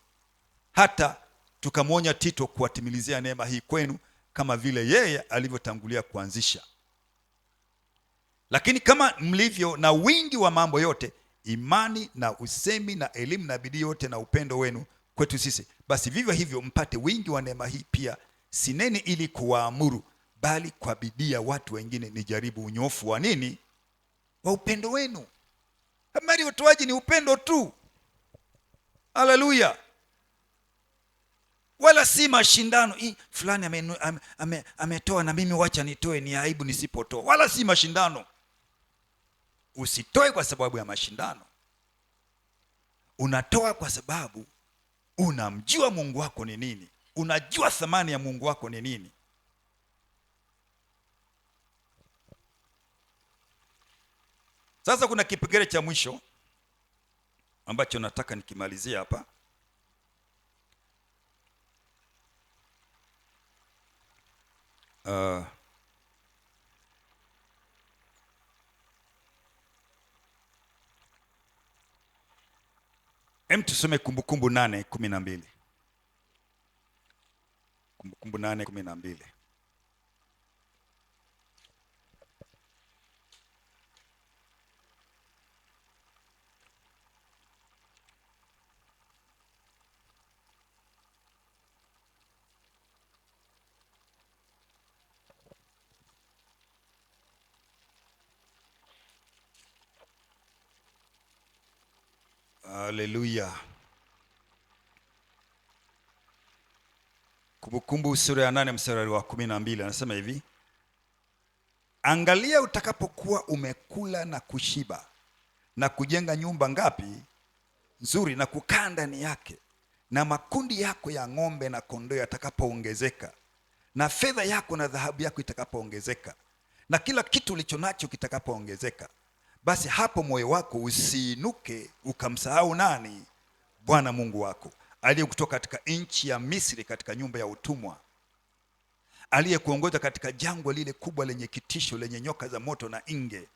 Hata tukamwonya Tito kuwatimilizia neema hii kwenu, kama vile yeye alivyotangulia kuanzisha. Lakini kama mlivyo na wingi wa mambo yote, imani na usemi na elimu na bidii yote na upendo wenu kwetu sisi, basi vivyo hivyo mpate wingi wa neema hii pia. Sineni ili kuwaamuru, bali kwa bidii ya watu wengine nijaribu unyofu wa nini? Wa upendo wenu. Habari ya utoaji ni upendo tu. Haleluya. Wala si mashindano. Fulani ametoa na mimi wacha nitoe, ni aibu nisipotoa. Wala si mashindano. Usitoe kwa sababu ya mashindano. Unatoa kwa sababu unamjua Mungu wako ni nini. Unajua thamani ya Mungu wako ni nini. Sasa kuna kipengele cha mwisho ambacho nataka nikimalizia hapa. Tusome Kumbukumbu 8:12. Kumbukumbu 8:12. Haleluya. Kumbukumbu sura ya 8 mstari wa 12 anasema hivi: angalia utakapokuwa umekula na kushiba na kujenga nyumba ngapi? Nzuri, na kukaa ndani yake, na makundi yako ya ng'ombe na kondoo yatakapoongezeka, na fedha yako na dhahabu yako itakapoongezeka, na kila kitu ulicho nacho kitakapoongezeka, basi hapo moyo wako usiinuke ukamsahau nani? Bwana Mungu wako, aliyekutoa katika nchi ya Misri, katika nyumba ya utumwa, aliyekuongoza katika jangwa lile kubwa lenye kitisho, lenye nyoka za moto na inge,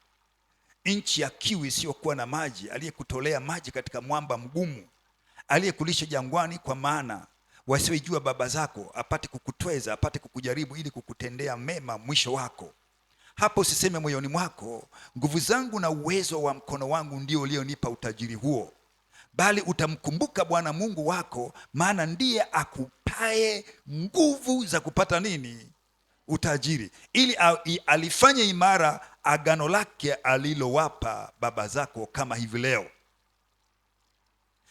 nchi ya kiu isiyokuwa na maji, aliyekutolea maji katika mwamba mgumu, aliyekulisha jangwani kwa maana, wasiojua baba zako, apate kukutweza, apate kukujaribu ili kukutendea mema mwisho wako. Hapo usiseme moyoni mwako, nguvu zangu na uwezo wa mkono wangu ndio ulionipa utajiri huo, bali utamkumbuka Bwana Mungu wako, maana ndiye akupaye nguvu za kupata nini? Utajiri, ili alifanye imara agano lake alilowapa baba zako kama hivi leo.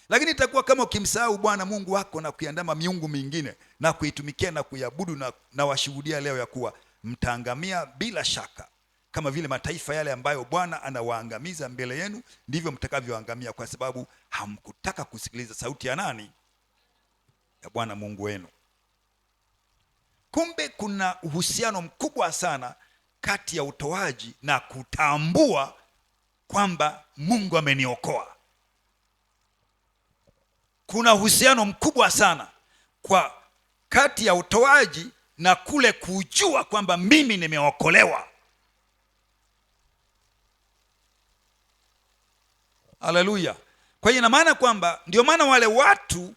Lakini itakuwa kama ukimsahau Bwana Mungu wako na kuiandama miungu mingine na kuitumikia na kuiabudu, na washuhudia leo ya kuwa mtaangamia bila shaka, kama vile mataifa yale ambayo Bwana anawaangamiza mbele yenu, ndivyo mtakavyoangamia, kwa sababu hamkutaka kusikiliza sauti ya nani? Ya Bwana Mungu wenu. Kumbe kuna uhusiano mkubwa sana kati ya utoaji na kutambua kwamba Mungu ameniokoa. Kuna uhusiano mkubwa sana kwa kati ya utoaji na kule kujua kwamba mimi nimeokolewa. Haleluya. Kwa hiyo ina maana kwamba, ndio maana wale watu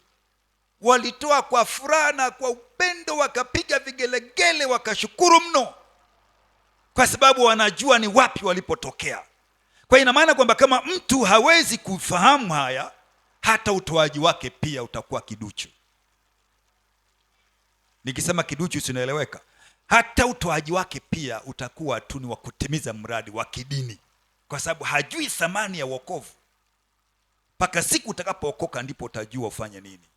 walitoa kwa furaha na kwa upendo, wakapiga vigelegele, wakashukuru mno, kwa sababu wanajua ni wapi walipotokea. Kwa hiyo ina maana kwamba kama mtu hawezi kufahamu haya, hata utoaji wake pia utakuwa kiduchu. Nikisema kiduchu sinaeleweka. Hata utoaji wake pia utakuwa tu ni wa kutimiza mradi wa kidini, kwa sababu hajui thamani ya wokovu. Mpaka siku utakapookoka ndipo utajua ufanye nini.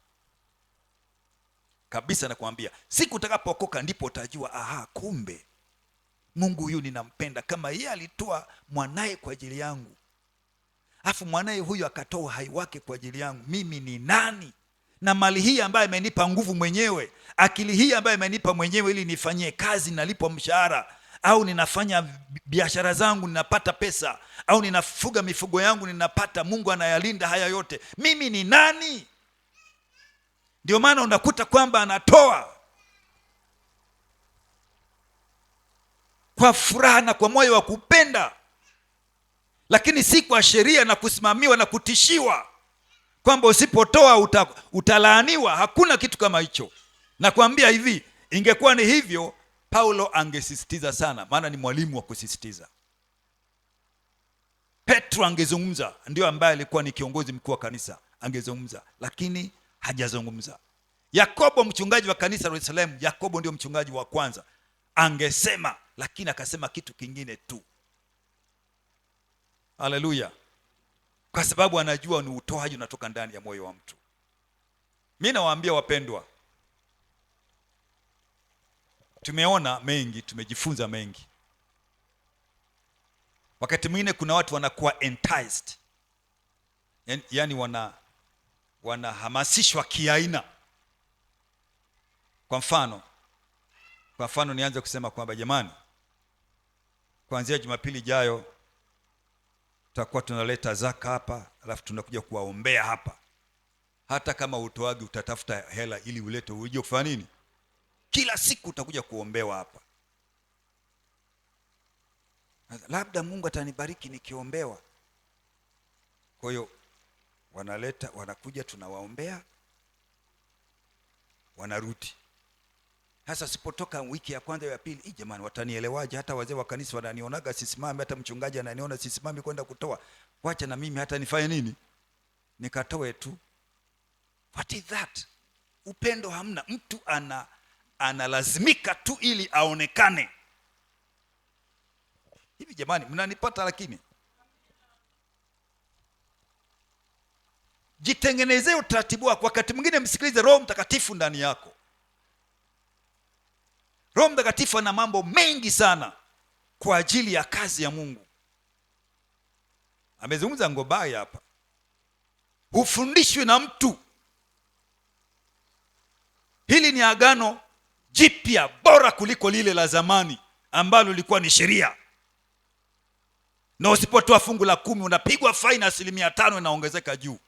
Kabisa nakwambia, siku utakapookoka ndipo utajua, aha, kumbe Mungu huyu ninampenda. Kama yeye alitoa mwanaye kwa ajili yangu, afu mwanaye huyu akatoa uhai wake kwa ajili yangu, mimi ni nani? Na mali hii ambayo imenipa nguvu mwenyewe, akili hii ambayo imenipa mwenyewe ili nifanyie kazi, nalipwa mshahara, au ninafanya biashara zangu ninapata pesa, au ninafuga mifugo yangu ninapata, Mungu anayalinda haya yote, mimi ni nani? Ndio maana unakuta kwamba anatoa kwa furaha na kwa moyo wa kupenda, lakini si kwa sheria na kusimamiwa na kutishiwa kwamba usipotoa utalaaniwa. Hakuna kitu kama hicho. Nakwambia hivi, ingekuwa ni hivyo, Paulo angesisitiza sana, maana ni mwalimu wa kusisitiza. Petro angezungumza, ndio ambaye alikuwa ni kiongozi mkuu wa kanisa, angezungumza, lakini hajazungumza. Yakobo, mchungaji wa kanisa la Yerusalemu, Yakobo ndio mchungaji wa kwanza, angesema, lakini akasema kitu kingine tu. Haleluya. Kwa sababu anajua ni utoaji unatoka ndani ya moyo wa mtu. Mimi nawaambia wapendwa, tumeona mengi, tumejifunza mengi. Wakati mwingine kuna watu wanakuwa enticed, yani wanahamasishwa kiaina. Kwa mfano nianze kusema kwamba jamani, kuanzia Jumapili ijayo tutakuwa tunaleta zaka hapa, alafu tunakuja kuwaombea hapa. Hata kama utoaji utatafuta hela ili ulete, uje kufanya nini? Kila siku utakuja kuombewa hapa. Labda Mungu atanibariki nikiombewa. Kwa hiyo wanaleta, wanakuja, tunawaombea, wanarudi. Sasa sipotoka wiki ya kwanza ya pili, jamani watanielewaje? Hata wazee wa kanisa wananionaga sisimami, hata mchungaji ananiona sisimami kwenda kutoa. Wacha na mimi hata nifanye nini? Nikatoe tu. What is that? Upendo hamna. Mtu analazimika tu ili aonekane. Hivi jamani, mnanipata? Lakini jitengenezee utaratibu wako. Wakati mwingine msikilize Roho Mtakatifu ndani yako. Roho Mtakatifu ana mambo mengi sana kwa ajili ya kazi ya Mungu. Amezungumza Ngobai hapa. Hufundishwi na mtu. Hili ni agano jipya bora kuliko lile la zamani ambalo lilikuwa ni sheria. Na usipotoa fungu la 10 unapigwa faini 5% inaongezeka juu.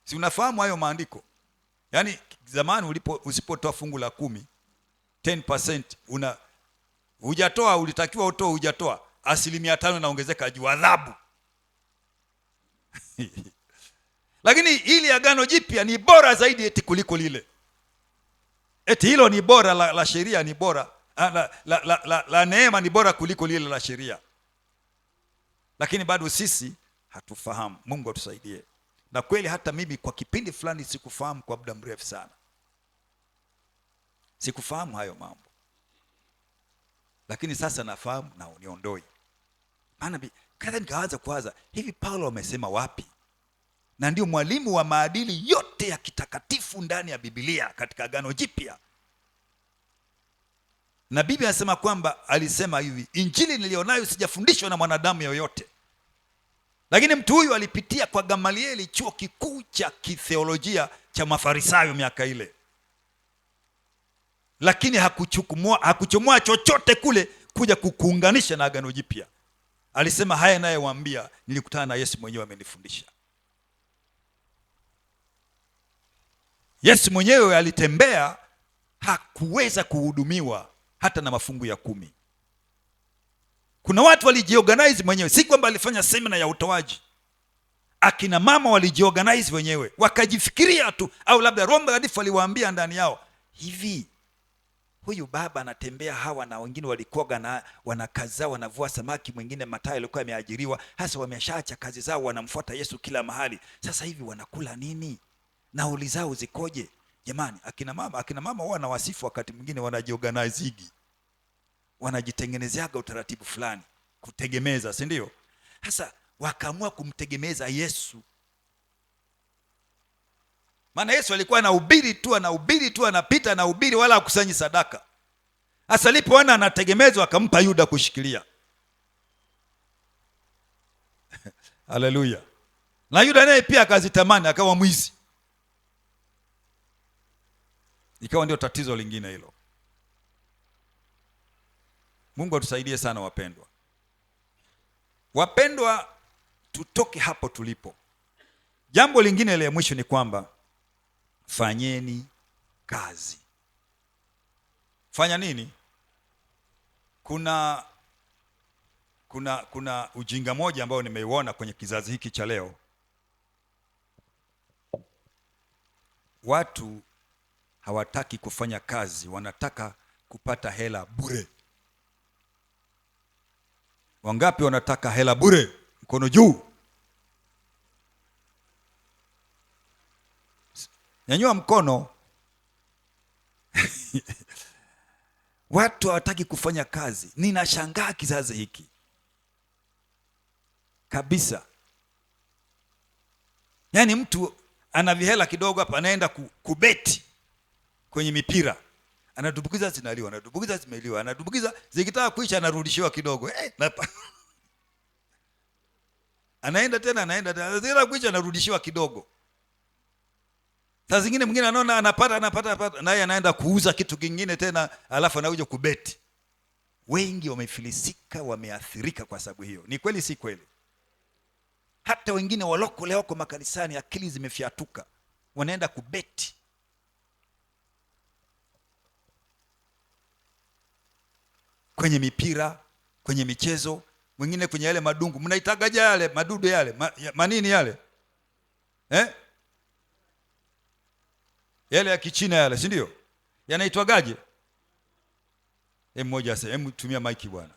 Si unafahamu hayo maandiko? Yaani zamani usipotoa fungu la 10% hujatoa, ulitakiwa utoe, hujatoa, 5% inaongezeka juu, adhabu. Lakini ili agano jipya ni bora zaidi eti kuliko lile. Eti hilo ni bora la sheria ni bora. La neema ni bora kuliko lile la sheria. Lakini bado sisi hatufahamu. Mungu atusaidie. Na kweli hata mimi kwa kipindi fulani sikufahamu kwa muda mrefu sana. Sikufahamu hayo mambo. Lakini sasa nafahamu na uniondoi. Maana kadha nikaanza kuwaza, hivi Paulo amesema wapi? Na ndio mwalimu wa maadili yote ya kitakatifu ndani ya Biblia katika Agano Jipya. Na Biblia inasema kwamba alisema hivi, Injili nilionayo sijafundishwa na mwanadamu yoyote. Lakini mtu huyu alipitia kwa Gamalieli, chuo kikuu cha kitheolojia cha Mafarisayo miaka ile. Lakini hakuchomoa chochote kule kuja kukuunganisha na Agano Jipya. Alisema haya naye waambia, nilikutana na Yesu mwenyewe amenifundisha. Yesu mwenyewe alitembea, hakuweza kuhudumiwa hata na mafungu ya 10. Kuna watu walijiorganize mwenyewe, si kwamba alifanya semina ya utoaji. Akina mama walijiorganize wenyewe, wakajifikiria tu, au labda Roho Mtakatifu aliwaambia ndani yao, hivi huyu baba anatembea, hawa na wengine walikoga na wanakaza wanavua samaki, mwingine Mathayo alikuwa ameajiriwa, hasa wameshaacha kazi zao wanamfuata Yesu kila mahali. Sasa hivi wanakula nini? Nauli zao zikoje? Jamani, akina mama huwa na wasifu wakati mwingine wanajiorganizigi. Wanajitengenezeaga utaratibu fulani kutegemeza, si ndio? Sasa wakaamua kumtegemeza Yesu. Maana Yesu alikuwa anahubiri tu anapita anahubiri, wala hakusanyi sadaka. Sasa alipoona anategemezwa akampa Yuda kushikilia. Haleluya. Na Yuda naye pia akazitamani, akawa mwizi. Ikawa ndio tatizo lingine hilo. Mungu atusaidie sana wapendwa. Wapendwa, tutoke hapo tulipo. Jambo lingine la mwisho ni kwamba fanyeni kazi. Fanya nini? Kuna ujinga moja ambao nimeiona kwenye kizazi hiki cha leo. Watu hawataki kufanya kazi, wanataka kupata hela bure. Wangapi wanataka hela bure? Mkono juu. Nyanyua mkono. Watu hawataki kufanya kazi. Ninashangaa kizazi hiki kabisa. Yaani mtu ana vihela kidogo hapa, anaenda kubeti kwenye mipira, anadubukiza zinaliwa, anadubukiza zimeliwa, anadubukiza zikitaka kuisha anarudishiwa kidogo. Anaenda tena zikitaka kuisha anarudishiwa kidogo. Saa zingine mwingine anaona anapata naye anaenda kuuza kitu kingine tena, alafu anakuja kubeti. Wengi wamefilisika, wameathirika kwa sababu hiyo. Ni kweli si kweli? Hata wengine walokole wako makanisani, akili zimefyatuka, wanaenda kubeti. Kwenye mipira, kwenye michezo, mwingine kwenye yale madungu. Mnaitagaje yale madudu yale? Manini yale? Yale ya kichina yale, si ndio? Yanaitwagaje? Mmoja asema, tumia maiki bwana.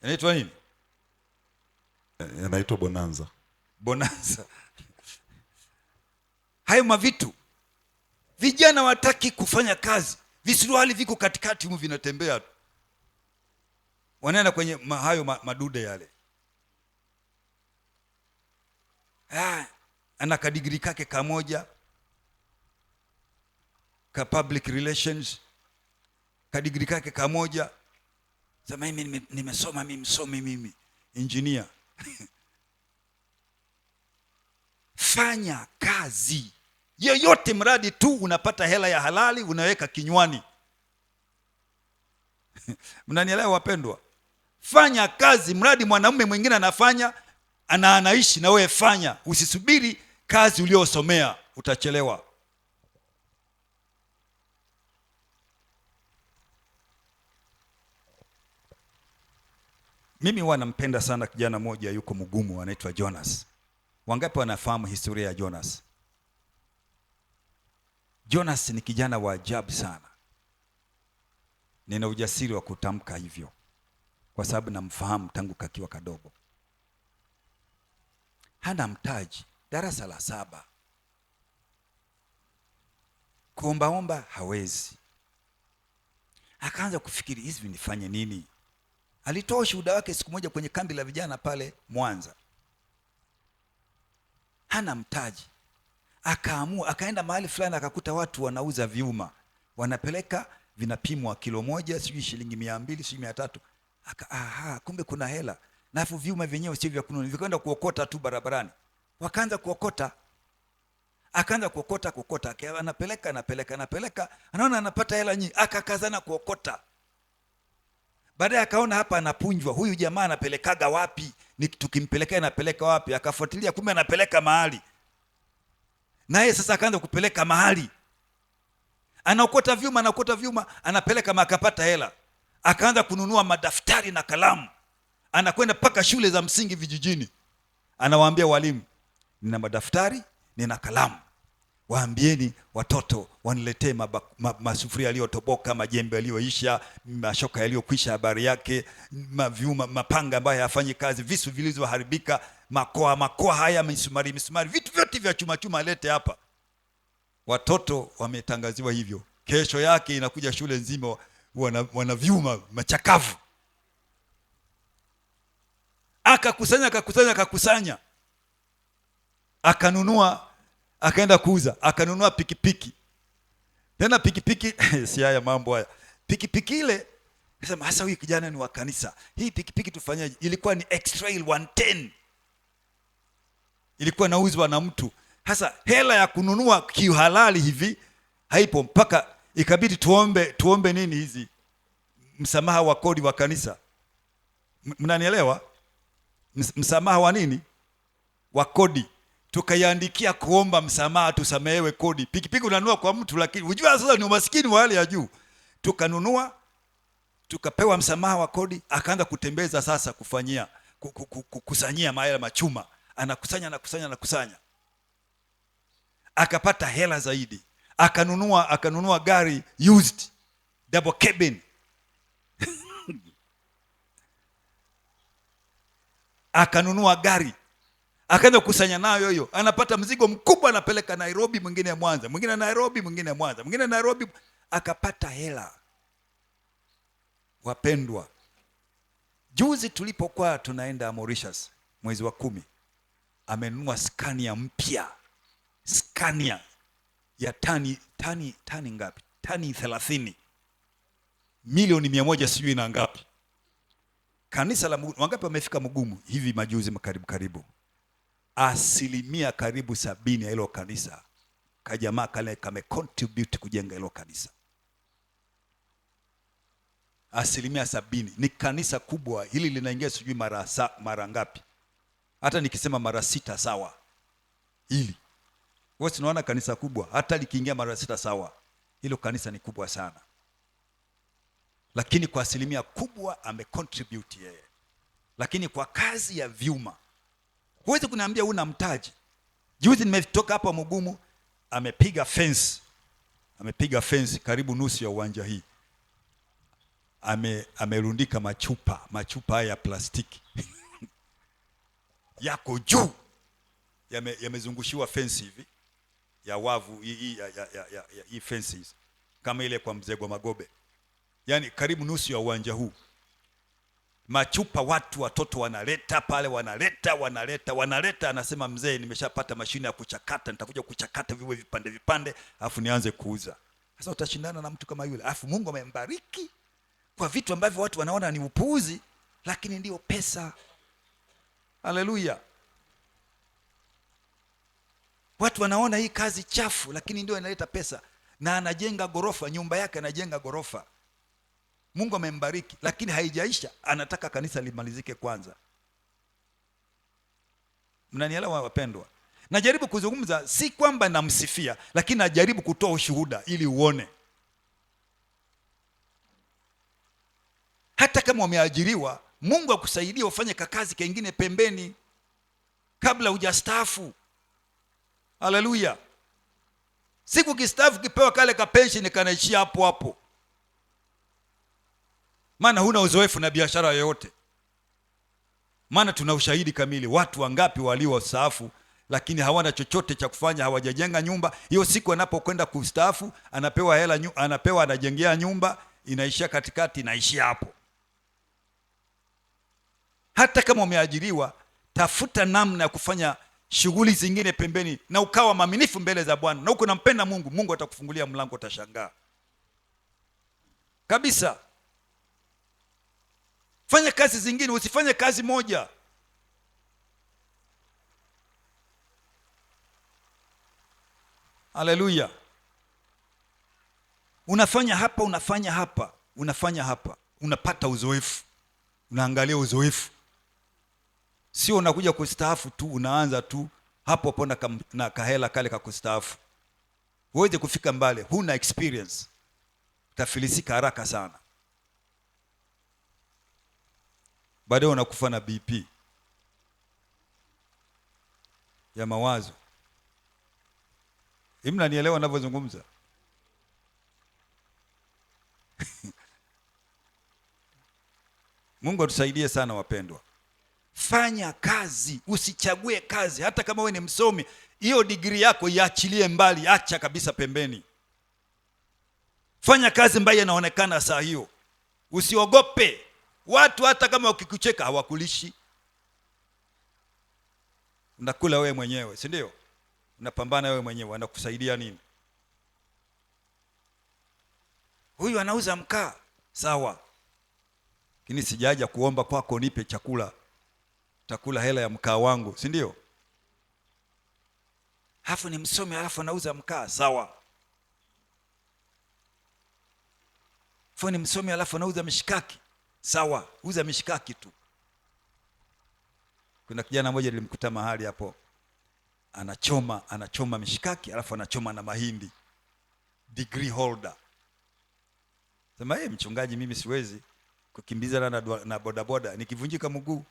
Yanaitwa nini? Yanaitwa bonanza. Bonanza. Hayo mavitu. Vijana wataki kufanya kazi. Visuruali viko katikati humu vinatembea tu. Wanaenda kwenye hayo madude yale. Ana kadigiri kake kamoja ka public relations, kadigiri kake kamoja. Sema mimi nimesoma, mimi msomi, mimi engineer. Fanya kazi yoyote mradi tu unapata hela ya halali, unaweka kinywani. Mnanielewa wapendwa? Fanya kazi mradi mwanamume mwingine anafanya, anaishi na wewe fanya. Usisubiri kazi uliosomea, utachelewa. Mimi huwa nampenda sana kijana moja yuko Mugumu, anaitwa Jonas. Wangapi wanafahamu historia ya Jonas? Jonas ni kijana wa ajabu sana. Nina ujasiri wa kutamka hivyo kwa sababu namfahamu tangu kakiwa kadogo. Hana mtaji, darasa la 7. Kuombaomba hawezi. Akaanza kufikiri, hivi nifanye nini? Alitoa ushuhuda wake siku moja kwenye kambi la vijana pale Mwanza. Hana mtaji. Akaamua, akaenda mahali fulani akakuta watu wanauza vyuma. Wanapeleka vinapimwa kilo 1, sijui shilingi 200, sijui 300. Kumbe kuna hela. Na afu vyuma vyenyewe sio vya kununua, vikaenda kuokota tu barabarani. Wakaanza kuokota. Akaanza kuokota, anapeleka, anaona anapata hela nyingi, akakazana kuokota. Baadaye akaona hapa anapunjwa, huyu jamaa anapelekaga wapi? Tukimpelekea anapeleka wapi? Akafuatilia, kumbe anapeleka mahali. Naye sasa akaanza kupeleka mahali. Anaokota vyuma, anapeleka akapata hela. Akaanza kununua madaftari na kalamu. Anakwenda mpaka shule za msingi vijijini. Anawaambia walimu, nina madaftari, nina kalamu. Waambieni watoto waniletee masufuria yaliyotoboka, majembe yaliyoisha, mashoka yaliyokwisha habari yake, mavyuma, mapanga ambayo hayafanyi kazi, visu vilivyoharibika, makoa haya, misumari, vitu vyote vya chuma alete hapa. Watoto wametangaziwa hivyo. Kesho yake inakuja shule nzima wana vyuma machakavu. Akakusanya. Akanunua, akaenda kuuza, akanunua pikipiki. Tena pikipiki si haya mambo haya. Pikipiki ile, nasema hasa huyu kijana ni wa kanisa. Hii pikipiki tufanyaje? Ilikuwa ni X-Trail 110. Ilikuwa nauzwa na mtu. Hasa hela ya kununua kihalali hivi haipo, mpaka ikabidi tuombe nini hizi? Msamaha wa kodi wa kanisa. Mnanielewa? Msamaha wa nini? Wa kodi. Tukaiandikia kuomba msamaha, tusamehewe kodi. Pikipiki unanunua kwa mtu, lakini unajua sasa ni umaskini wa hali ya juu. Tukanunua, tukapewa msamaha wa kodi, akaanza kutembeza sasa, kufanyia kukusanyia mahela machuma. Anakusanya. Akapata hela zaidi. Akanunua gari used, double cabin. Akanunua gari. Akaanza kukusanya nayo hiyo. Anapata mzigo mkubwa, anapeleka Nairobi, mwingine Mwanza, mwingine Nairobi, mwingine Mwanza, mwingine Nairobi. Akapata hela. Wapendwa, juzi tulipokuwa tunaenda Mauritius mwezi wa 10, amenunua Scania mpya. Scania ya tani ngapi? Tani 30. Milioni 100 sijui na ngapi. Kanisa la Mugumu, wangapi wamefika Mugumu hivi majuzi karibu? Asilimia karibu 70 ya hilo kanisa kajamaa kale kame contribute kujenga hilo kanisa. Asilimia 70. Ni kanisa kubwa hili, linaingia sijui mara ngapi. Hata nikisema mara 6 sawa. Hili wewe unaona kanisa kubwa, hata likiingia mara 6 sawa. Hilo kanisa ni kubwa sana. Lakini kwa asilimia kubwa amecontribute yeye. Lakini kwa kazi ya vyuma huwezi kuniambia una mtaji. Juzi nimetoka hapa Mugumu, amepiga fence karibu nusu ya uwanja hii. Amerundika machupa haya ya plastiki yako juu, yamezungushiwa fence hivi ya wavu hii fences kama ile kwa Mzee Magobe. Yaani karibu nusu ya uwanja huu. Machupa watoto wanaleta pale, wanaleta. Anasema mzee, nimeshapata mashine ya kuchakata, nitakuja kuchakata viwe vipande, alafu nianze kuuza. Sasa utashindana na mtu kama yule. Alafu Mungu amembariki kwa vitu ambavyo watu wanaona ni upuuzi, lakini ndio pesa. Haleluya. Watu wanaona hii kazi chafu, lakini ndio inaleta pesa. Na anajenga gorofa, nyumba yake anajenga gorofa. Mungu amembariki, lakini haijaisha, anataka kanisa limalizike kwanza. Mnanielewa wapendwa? Najaribu kuzungumza, si kwamba namsifia, lakini najaribu kutoa ushuhuda ili uone. Hata kama umeajiriwa, Mungu akusaidie ufanye kazi kengine pembeni. kabla hujastaafu. Haleluya! Siku kistaafu kipewa kale ka pension kanaishia hapo hapo, maana huna uzoefu na biashara yoyote. Maana tuna ushahidi kamili, watu wangapi waliostaafu lakini hawana chochote cha kufanya, hawajajenga nyumba. Hiyo siku anapokwenda kustaafu anapewa hela, anajengea nyumba, inaishia katikati, inaishia hapo. Hata kama umeajiriwa, tafuta namna ya kufanya shughuli zingine pembeni na ukawa mwaminifu mbele za Bwana, na uko nampenda Mungu, Mungu atakufungulia mlango, utashangaa kabisa. Fanya kazi zingine, usifanye kazi moja. Haleluya! Unafanya hapa, unafanya hapa, unafanya hapa, unapata uzoefu, unaangalia uzoefu. Sio unakuja kustaafu tu, unaanza tu hapo hapo na kahela kale kakustaafu. Uweze kufika mbali, huna experience, utafilisika haraka sana. Baadaye unakufa na BP ya mawazo. Mnanielewa ninavyozungumza? Mungu atusaidie sana wapendwa. Fanya kazi, usichague kazi. Hata kama wewe ni msomi, hiyo degree yako iachilie mbali, acha kabisa pembeni. Fanya kazi ambayo inaonekana saa hiyo. Usiogope watu, hata kama ukikucheka hawakulishi. Unakula wewe mwenyewe, si ndio? Unapambana wewe mwenyewe, anakusaidia nini? Huyu anauza mkaa, sawa, lakini sijaja kuomba kwako nipe chakula, takula hela ya mkaa wangu, si ndio? Alafu ni msomi, alafu anauza mkaa, sawa. Alafu ni msomi, alafu anauza mishikaki, sawa, uza mishikaki tu. Kuna kijana mmoja nilimkuta mahali hapo, anachoma mishikaki, alafu anachoma na mahindi, degree holder. Sema mchungaji, mimi siwezi kukimbiza na bodaboda, nikivunjika mguu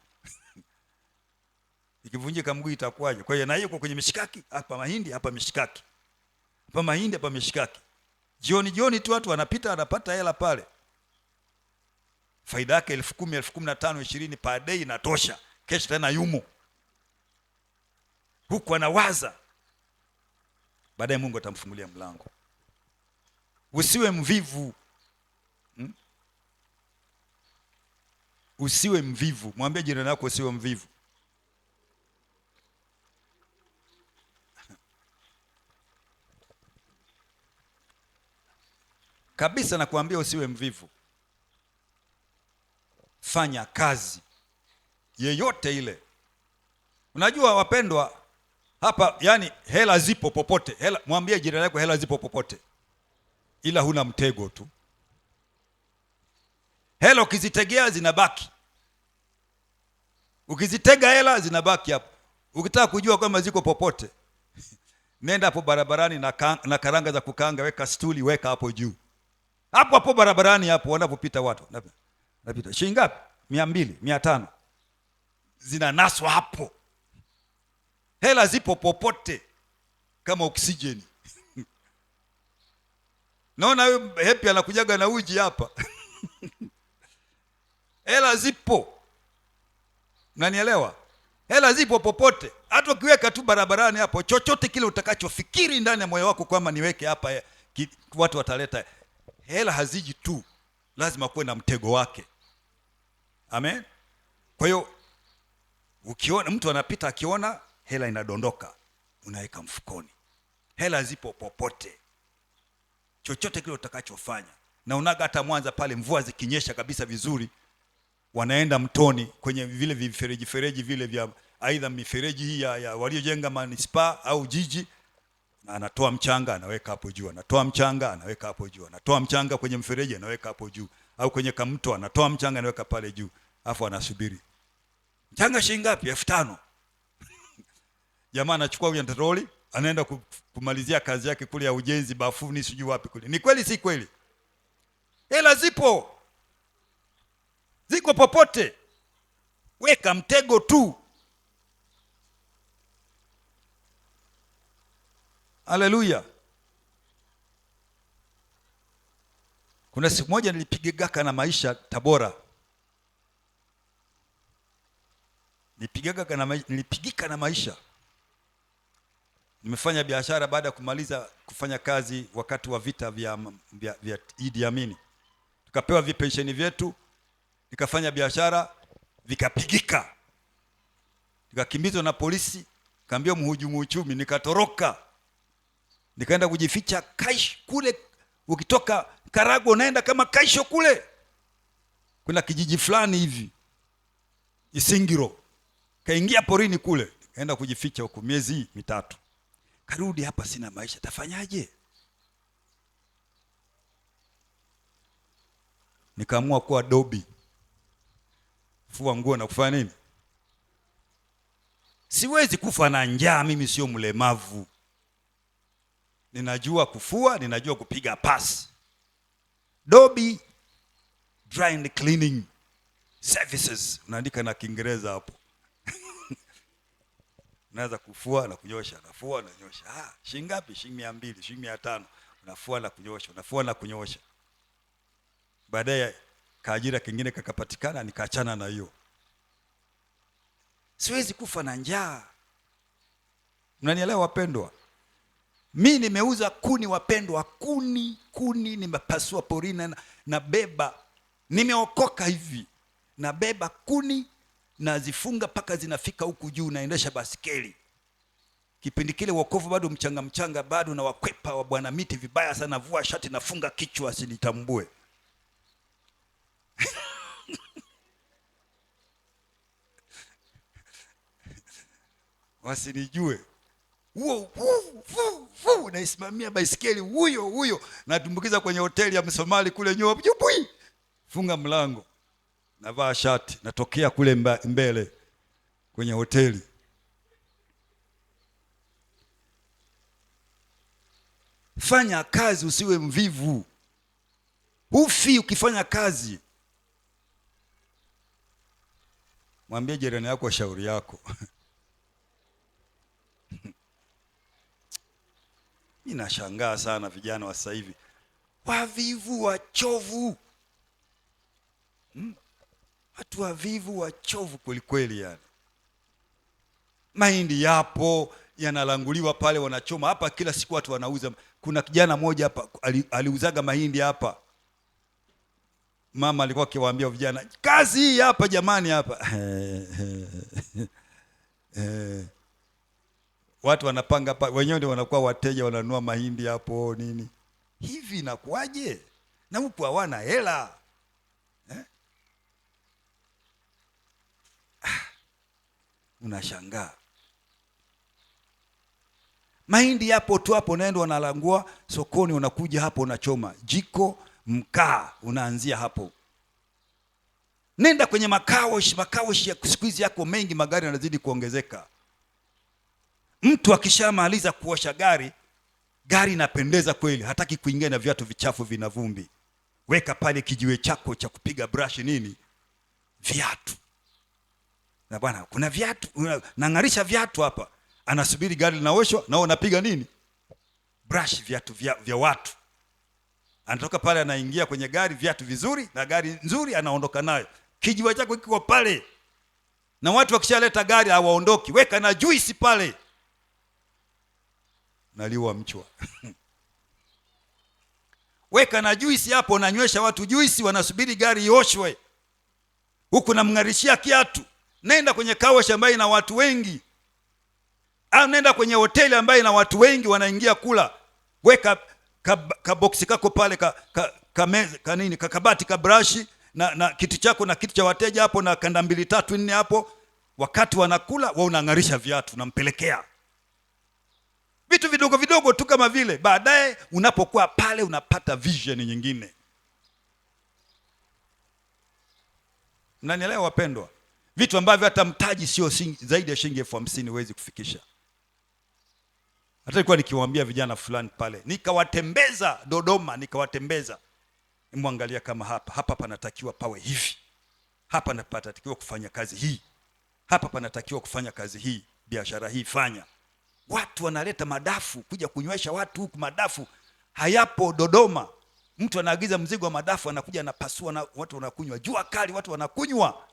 nikivunjika mguu itakuwaje? Kwa hiyo na hiyo kwenye mishikaki, hapa mahindi, hapa mishikaki, hapa mahindi, hapa mishikaki. Jioni tu watu wanapita, wanapata hela pale. Faida yake 10,000, 15,000, 20 per day inatosha. Kesho tena yumo huku anawaza, baadaye Mungu atamfungulia mlango. Usiwe mvivu, usiwe mvivu. Mwambie jirani yako usiwe mvivu. Kabisa nakuambia usiwe mvivu. Fanya kazi yeyote ile. Unajua wapendwa, hapa yani hela zipo popote. Hela, mwambie jirani yako hela zipo popote, ila huna mtego tu. Hela ukizitegea zinabaki, ukizitega hela zinabaki hapo. Ukitaka kujua kwamba ziko popote, nenda hapo barabarani na karanga za kukaanga, weka stuli, weka hapo juu, hapo barabarani hapo wanapopita watu. Napita shilingi ngapi? 200, 500 zinanaswa hapo. Hela zipo popote kama oksijeni. Naona huyo Happy anakujaga na uji hapa. Hela zipo. Unanielewa? Hela zipo popote. Hata ukiweka tu barabarani hapo, chochote kile utakachofikiri ndani ya moyo wako kwamba niweke hapa, watu wataleta. Hela haziji tu, lazima kuwe na mtego wake. Amen. Kwa hiyo ukiona mtu anapita, akiona hela inadondoka, unaweka mfukoni. Hela zipo popote, chochote kile utakachofanya. Na unaga hata Mwanza pale, mvua zikinyesha kabisa vizuri, wanaenda mtoni kwenye vile vifereji vile vya aidha mifereji hii ya waliojenga manispaa au jiji, na anatoa mchanga anaweka hapo juu, anatoa mchanga anaweka hapo juu, anatoa mchanga kwenye mfereji anaweka hapo juu, au kwenye kamto anatoa mchanga anaweka pale juu, afu anasubiri. Mchanga shilingi ngapi? 5,000. Jamaa anachukua huyo troli, anaenda kumalizia kazi yake kule ya ujenzi, bafuni, sijui wapi kule. Ni kweli si kweli? Hela zipo, ziko popote. Weka mtego tu. Haleluya. Kuna siku moja nilipigika na maisha Tabora. Nilipigika na maisha. Nimefanya biashara baada ya kumaliza kufanya kazi wakati wa vita vya Idi Amin. Tukapewa vipensheni vyetu, nikafanya biashara, vikapigika. Nikakimbizwa na polisi, kaambia mhujumu uchumi, nikatoroka. Nikaenda kujificha Kaish kule, ukitoka Karagwe unaenda kama Kaisho kule. Kuna kijiji fulani hivi, Isingiro. Kaingia porini kule, kaenda kujificha huko miezi 3. Karudi hapa sina maisha, tafanyaje? Nikaamua kuwa dobi. Fua nguo na kufanya nini? Siwezi kufa na njaa, mimi sio mlemavu. Ninajua kufua, ninajua kupiga pasi. Dobi dry and cleaning services, unaandika na Kiingereza hapo. Unaweza kufua na kunyosha, nafua na kunyosha. Shilingi ngapi? Shilingi 200, shilingi 500. Unafua na kunyosha, unafua na kunyosha. Baadaye kaajira kingine kakapatikana, nikaachana na hiyo. Siwezi kufa na njaa. Mnanielewa wapendwa? Mimi nimeuza kuni wapendwa, kuni nimepasua porini na beba. Nimeokoka hivi. Na beba kuni nazifunga paka zinafika huku juu, naendesha basikeli. Kipindi kile wokovu bado mchanga bado, na wakwepa wa bwana miti vibaya sana, vua shati nafunga kichwa asinitambue. Wasinijue. Naisimamia baisikeli huyo natumbukiza kwenye hoteli ya Msomali kule nyuma, funga mlango, navaa shati, natokea kule mbele kwenye hoteli. Fanya kazi, usiwe mvivu. Ufi ukifanya kazi. Mwambie jirani yako shauri yako. Ninashangaa sana vijana wa sasa hivi. Wavivu, wachovu. Watu wavivu, wachovu kweli yani. Mahindi yapo, yanalanguliwa pale, wanachoma hapa kila siku watu wanauza. Kuna kijana mmoja hapa aliuzaga mahindi hapa. Mama alikuwa akiwaambia vijana, kazi hii hapa jamani hapa. Watu wanapanga hapa, wenyewe ndio wanakuwa wateja, wananunua mahindi hapo nini. Hivi inakuaje? Na huku hawana hela. Unashangaa. Mahindi hapo tu hapo, naenda wanalangua sokoni, unakuja hapo unachoma. Jiko, mkaa, unaanzia hapo. Nenda kwenye makaoshi ya siku hizi yako mengi, magari yanazidi kuongezeka. Mtu akishamaliza kuosha gari inapendeza kweli, hataki kuingia na viatu vichafu vina vumbi. Weka pale kijiwe chako cha kupiga brush nini? Viatu. Na bwana, kuna viatu, nang'arisha viatu hapa. Anasubiri gari linaoshwa, nao unapiga nini? Brush viatu vya watu. Anatoka pale, anaingia kwenye gari, viatu vizuri na gari nzuri, anaondoka nayo. Kijiwe chako kiko pale. Na watu wakishaleta gari hawaondoki. Weka na juice pale. Naliwa mchwa. Weka na juice hapo, unanywesha watu juice, wanasubiri gari ioshwe. Huku namngarishia kiatu. Nenda kwenye kawash ambayo ina watu wengi. Au nenda kwenye hoteli ambayo ina watu wengi wanaingia kula. Weka boksi kako pale, kabati ka brush na kiti chako na kiti cha wateja hapo, na kanda 2 3 4 hapo. Wakati wanakula wewe unang'arisha viatu, unampelekea. Vitu vidogo vidogo tu kama vile. Baadaye unapokuwa pale unapata vision nyingine. Mnanielewa wapendwa? Vitu ambavyo hata mtaji sio zaidi ya shilingi 50,000 huwezi kufikisha. Hata nilikuwa nikiwaambia vijana fulani pale, nikawatembeza Dodoma, Nimwangalia kama hapa panatakiwa pawe hivi. Hapa panatakiwa kufanya kazi hii. Hapa panatakiwa kufanya kazi hii, biashara hii fanya. Watu wanaleta madafu kuja kunywesha watu huku, madafu hayapo Dodoma. Mtu anaagiza mzigo wa madafu, anakuja anapasua na watu wanakunywa. Jua kali, watu wanakunywa.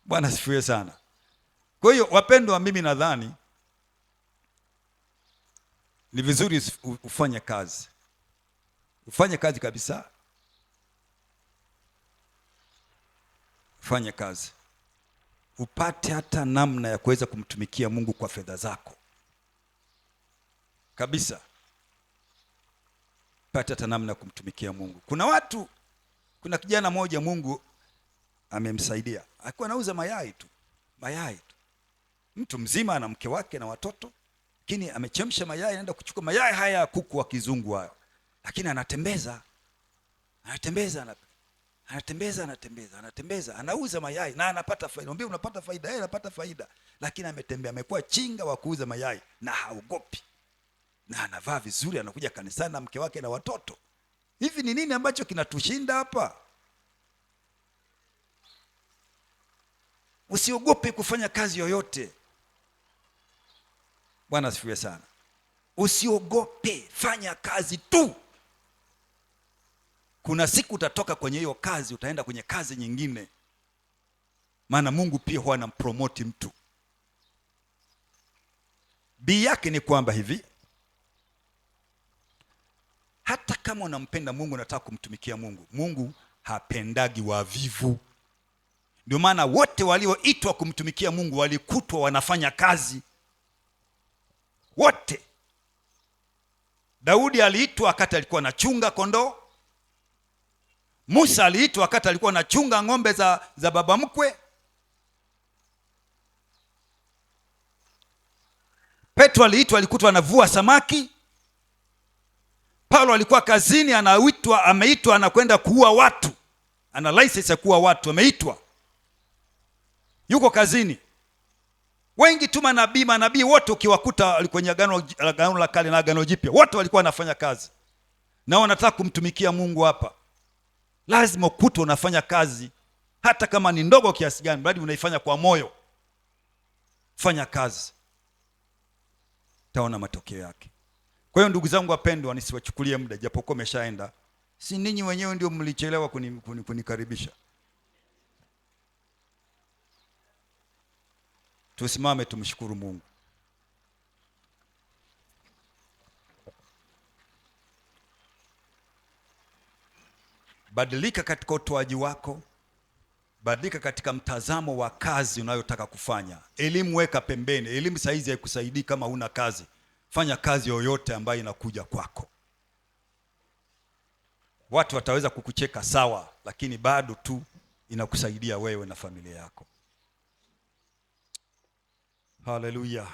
Bwana asifiwe sana. Kwa hiyo wapendwa, mimi nadhani ni vizuri ufanye kazi. Ufanye kazi kabisa. Ufanye kazi. Upate hata namna ya kuweza kumtumikia Mungu kwa fedha zako. Kabisa. Upate hata namna ya kumtumikia Mungu. Kuna kijana mmoja Mungu amemsaidia. Alikuwa anauza mayai tu. Mtu mzima ana mke wake na watoto, lakini amechemsha mayai, anaenda kuchukua mayai haya kuku wa kizungu hayo. Lakini anatembeza, anauza mayai na anapata faida. Mwambie unapata faida, anapata faida. Lakini ametembea, amekuwa chinga wa kuuza mayai na haogopi. Na anavaa vizuri, anakuja kanisani na mke wake na watoto. Hivi ni nini ambacho kinatushinda hapa? Usiogope kufanya kazi yoyote. Bwana asifiwe sana. Usiogope, fanya kazi tu. Kuna siku utatoka kwenye hiyo kazi, utaenda kwenye kazi nyingine. Maana Mungu pia huwa anampromote mtu. Bii yake ni kwamba hivi, hata kama unampenda Mungu, unataka kumtumikia Mungu, Mungu hapendagi wavivu. Ndio maana wote walioitwa kumtumikia Mungu walikutwa wanafanya kazi. Wote. Daudi aliitwa wakati alikuwa anachunga kondoo. Musa aliitwa wakati alikuwa anachunga ng'ombe za baba mkwe. Petro aliitwa, alikutwa anavua samaki. Paulo alikuwa kazini, ameitwa anakwenda kuua watu. Ana license ya kuua watu, ameitwa. Yuko kazini. Wengi tu manabii wote ukiwakuta kwenye agano la kale na agano jipya, wote walikuwa wanafanya kazi. Na wanataka kumtumikia Mungu hapa. Lazima ukutwe unafanya kazi, hata kama ni ndogo kiasi gani, bali unaifanya kwa moyo. Fanya kazi. Taona matokeo yake. Kwa hiyo ndugu zangu wapendwa, nisiwachukulie muda, japokuwa umeshaenda. Si ninyi wenyewe ndio mlichelewa kunikaribisha. Tusimame tumshukuru Mungu. Badilika katika utoaji wako. Badilika katika mtazamo wa kazi unayotaka kufanya. Elimu weka pembeni. Elimu saizi haikusaidii kama huna kazi. Fanya kazi yoyote ambayo inakuja kwako. Watu wataweza kukucheka sawa, lakini bado tu inakusaidia wewe na familia yako. Hallelujah.